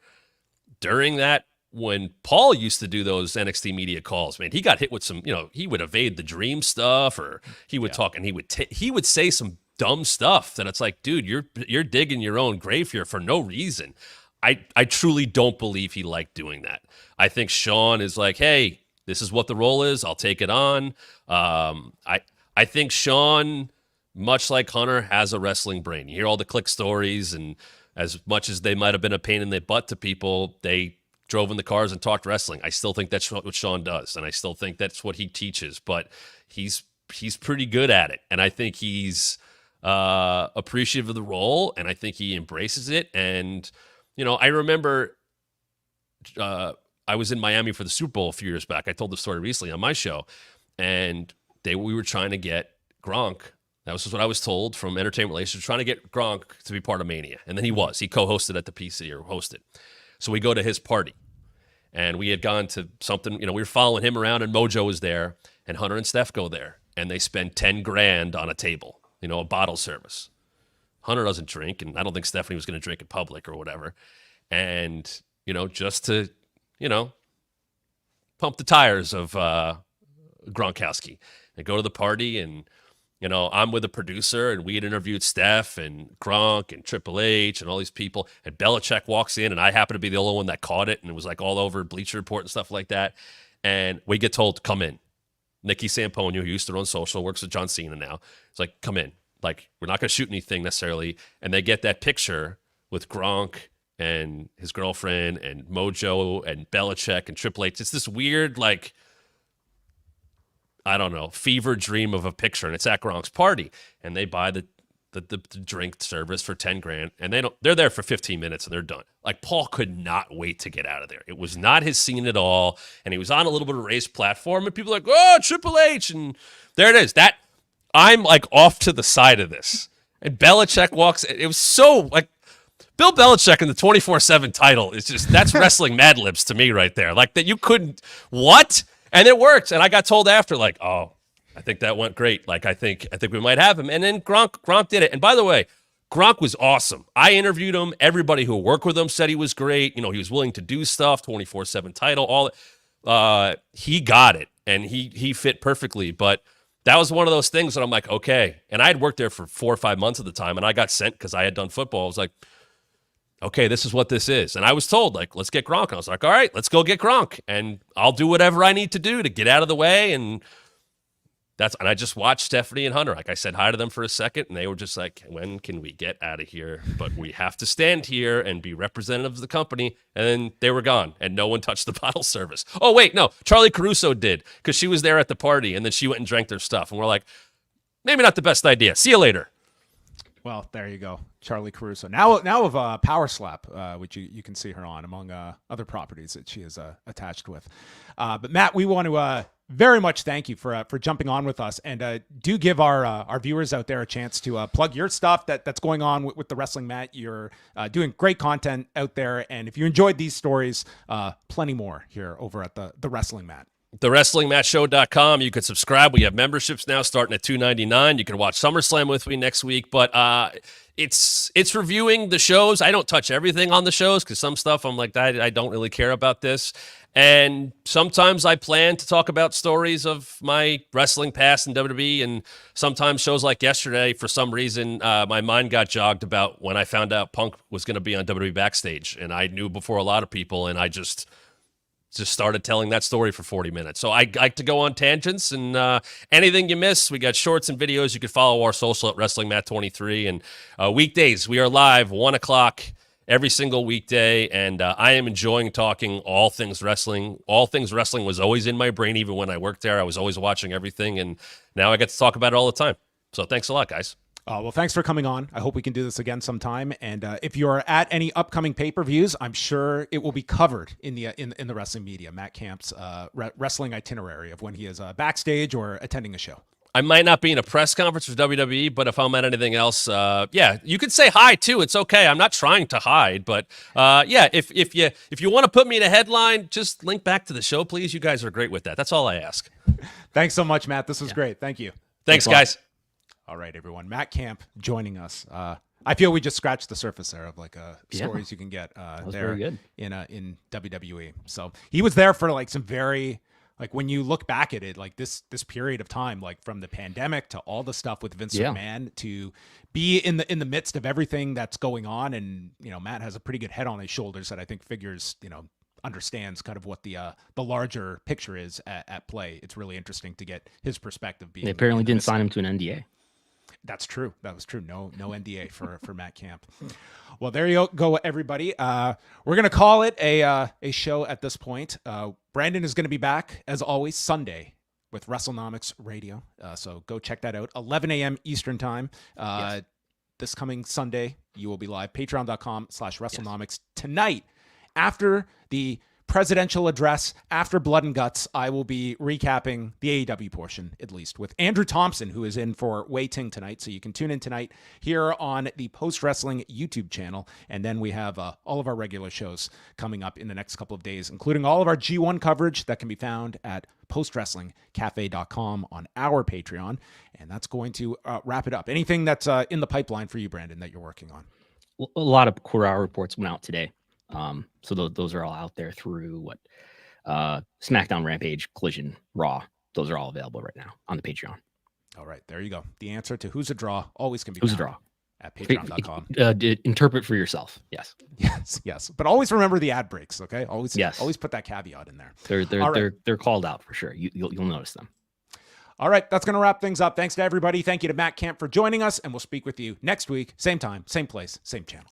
during that, when Paul used to do those NXT media calls, man, he got hit with some, he would evade the dream stuff, or he would talk and he would say some dumb stuff that it's like, dude, you're digging your own grave here for no reason. I truly don't believe he liked doing that. I think Shawn is like, hey, This is what the role is. I'll take it on. I think Sean, much like Hunter, has a wrestling brain. You hear all the click stories, and as much as they might have been a pain in the butt to people, they drove in the cars and talked wrestling. I still think that's what Sean does, and I still think that's what he teaches, but he's pretty good at it, and I think he's appreciative of the role, and I think he embraces it. And, I remember I was in Miami for the Super Bowl a few years back. I told the story recently on my show, and we were trying to get Gronk. That was what I was told from Entertainment Relations, trying to get Gronk to be part of Mania. And then he co-hosted at the PC, or hosted. So we go to his party, and we had gone to something, we were following him around, and Mojo was there, and Hunter and Steph go there, and they spend $10,000 on a table, a bottle service. Hunter doesn't drink, and I don't think Stephanie was going to drink in public or whatever. And, just to, pump the tires of Gronkowski. They go to the party, and, I'm with a producer, and we had interviewed Steph and Gronk and Triple H and all these people. And Belichick walks in, and I happen to be the only one that caught it, and it was like all over Bleacher Report and stuff like that. And we get told to come in. Nikki Samponio, who used to run social, works with John Cena now. It's like, come in. Like, we're not going to shoot anything necessarily. And they get that picture with Gronk and his girlfriend and Mojo and Belichick and Triple H. It's this weird, like, I don't know, fever dream of a picture, and it's at Gronk's party, and they buy the drink service for $10,000, and they're there for 15 minutes and they're done. Like, Paul could not wait to get out of there. It was not his scene at all, and he was on a little bit of a raised platform, and people are like, oh, Triple H, and there it is. I'm like off to the side of this, and Belichick walks. It was so like Bill Belichick in the 24/7 title is just, that's wrestling Mad Libs to me right there. Like, that you couldn't, what? And it worked. And I got told after, like, oh, I think that went great. Like, I think we might have him. And then Gronk did it. And by the way, Gronk was awesome. I interviewed him. Everybody who worked with him said he was great. He was willing to do stuff, 24/7 title, all that. He got it, and he fit perfectly. But that was one of those things that I'm like, okay. And I had worked there for 4 or 5 months at the time, and I got sent because I had done football. I was like, okay, this is what this is. And I was told, like, let's get Gronk. I was like, all right, let's go get Gronk. And I'll do whatever I need to do to get out of the way. And I just watched Stephanie and Hunter. Like, I said hi to them for a second, and they were just like, when can we get out of here? But we have to stand here and be representative of the company. And then they were gone, and no one touched the bottle service. Oh, wait, no. Charlie Caruso did, because she was there at the party, and then she went and drank their stuff. And we're like, maybe not the best idea. See you later.
Well, there you go. Charlie Caruso. Now of Power Slap, which you can see her on, among other properties that she is attached with. But Matt, we want to very much thank you for jumping on with us, and do give our viewers out there a chance to plug your stuff that's going on with the Wrestling Mat. You're doing great content out there, and if you enjoyed these stories, plenty more here over at the Wrestling Mat.
TheWrestlingMatchShow.com. You can subscribe. We have memberships now starting at $2.99. You can watch SummerSlam with me next week, but it's reviewing the shows. I don't touch everything on the shows because some stuff I'm like, I don't really care about this. And sometimes I plan to talk about stories of my wrestling past in WWE, and sometimes shows like yesterday, for some reason, my mind got jogged about when I found out Punk was going to be on WWE Backstage, and I knew before a lot of people, and I just started telling that story for 40 minutes. So I like to go on tangents, and anything you miss, we got shorts and videos. You can follow our social at WrestlingMat23, and weekdays, we are live 1 o'clock every single weekday, and I am enjoying talking all things wrestling. All things wrestling was always in my brain, even when I worked there. I was always watching everything, and now I get to talk about it all the time. So thanks a lot, guys.
Well, thanks for coming on. I hope we can do this again sometime. And if you're at any upcoming pay-per-views, I'm sure it will be covered in the wrestling media. Matt Camp's wrestling itinerary of when he is backstage or attending a show.
I might not be in a press conference for WWE, but if I'm at anything else, yeah, you can say hi too. It's okay. I'm not trying to hide, but yeah, if you want to put me in a headline, just link back to the show, please. You guys are great with that. That's all I ask.
Thanks so much, Matt. This was great. Thank you.
Thanks, guys.
All right, everyone. Matt Camp joining us. I feel we just scratched the surface there of like stories you can get there in WWE. So he was there for like some very, like when you look back at it, like this period of time, like from the pandemic to all the stuff with Vince McMahon, to be in the midst of everything that's going on. And, Matt has a pretty good head on his shoulders that I think figures, understands kind of what the larger picture is at play. It's really interesting to get his perspective.
They apparently didn't sign him to an NDA.
That's true. That was true. No NDA for Matt Camp. Well, there you go, everybody. We're gonna call it a show at this point. Brandon is gonna be back as always Sunday with Wrestlenomics Radio. So go check that out. 11 a.m. Eastern time. Yes. This coming Sunday, you will be live. Patreon.com/Wrestlenomics. Yes. Tonight, after the presidential address, after Blood and Guts, I will be recapping the AEW portion, at least, with Andrew Thompson, who is in for Wei Ting tonight. So you can tune in tonight here on the Post Wrestling YouTube channel. And then we have all of our regular shows coming up in the next couple of days, including all of our G1 coverage that can be found at postwrestlingcafe.com on our Patreon. And that's going to wrap it up. Anything that's in the pipeline for you, Brandon, that you're working on?
A lot of quarter-hour reports went out today. So those are all out there through SmackDown, Rampage, Collision, Raw. Those are all available right now on the Patreon.
All right, there you go. The answer to who's a draw always can be
who's a draw
at patreon.com.
Interpret for yourself. Yes.
But always remember the ad breaks. Okay. Always put that caveat in there.
They're called out for sure. You'll notice them.
All right. That's going to wrap things up. Thanks to everybody. Thank you to Matt Camp for joining us, and we'll speak with you next week. Same time, same place, same channel.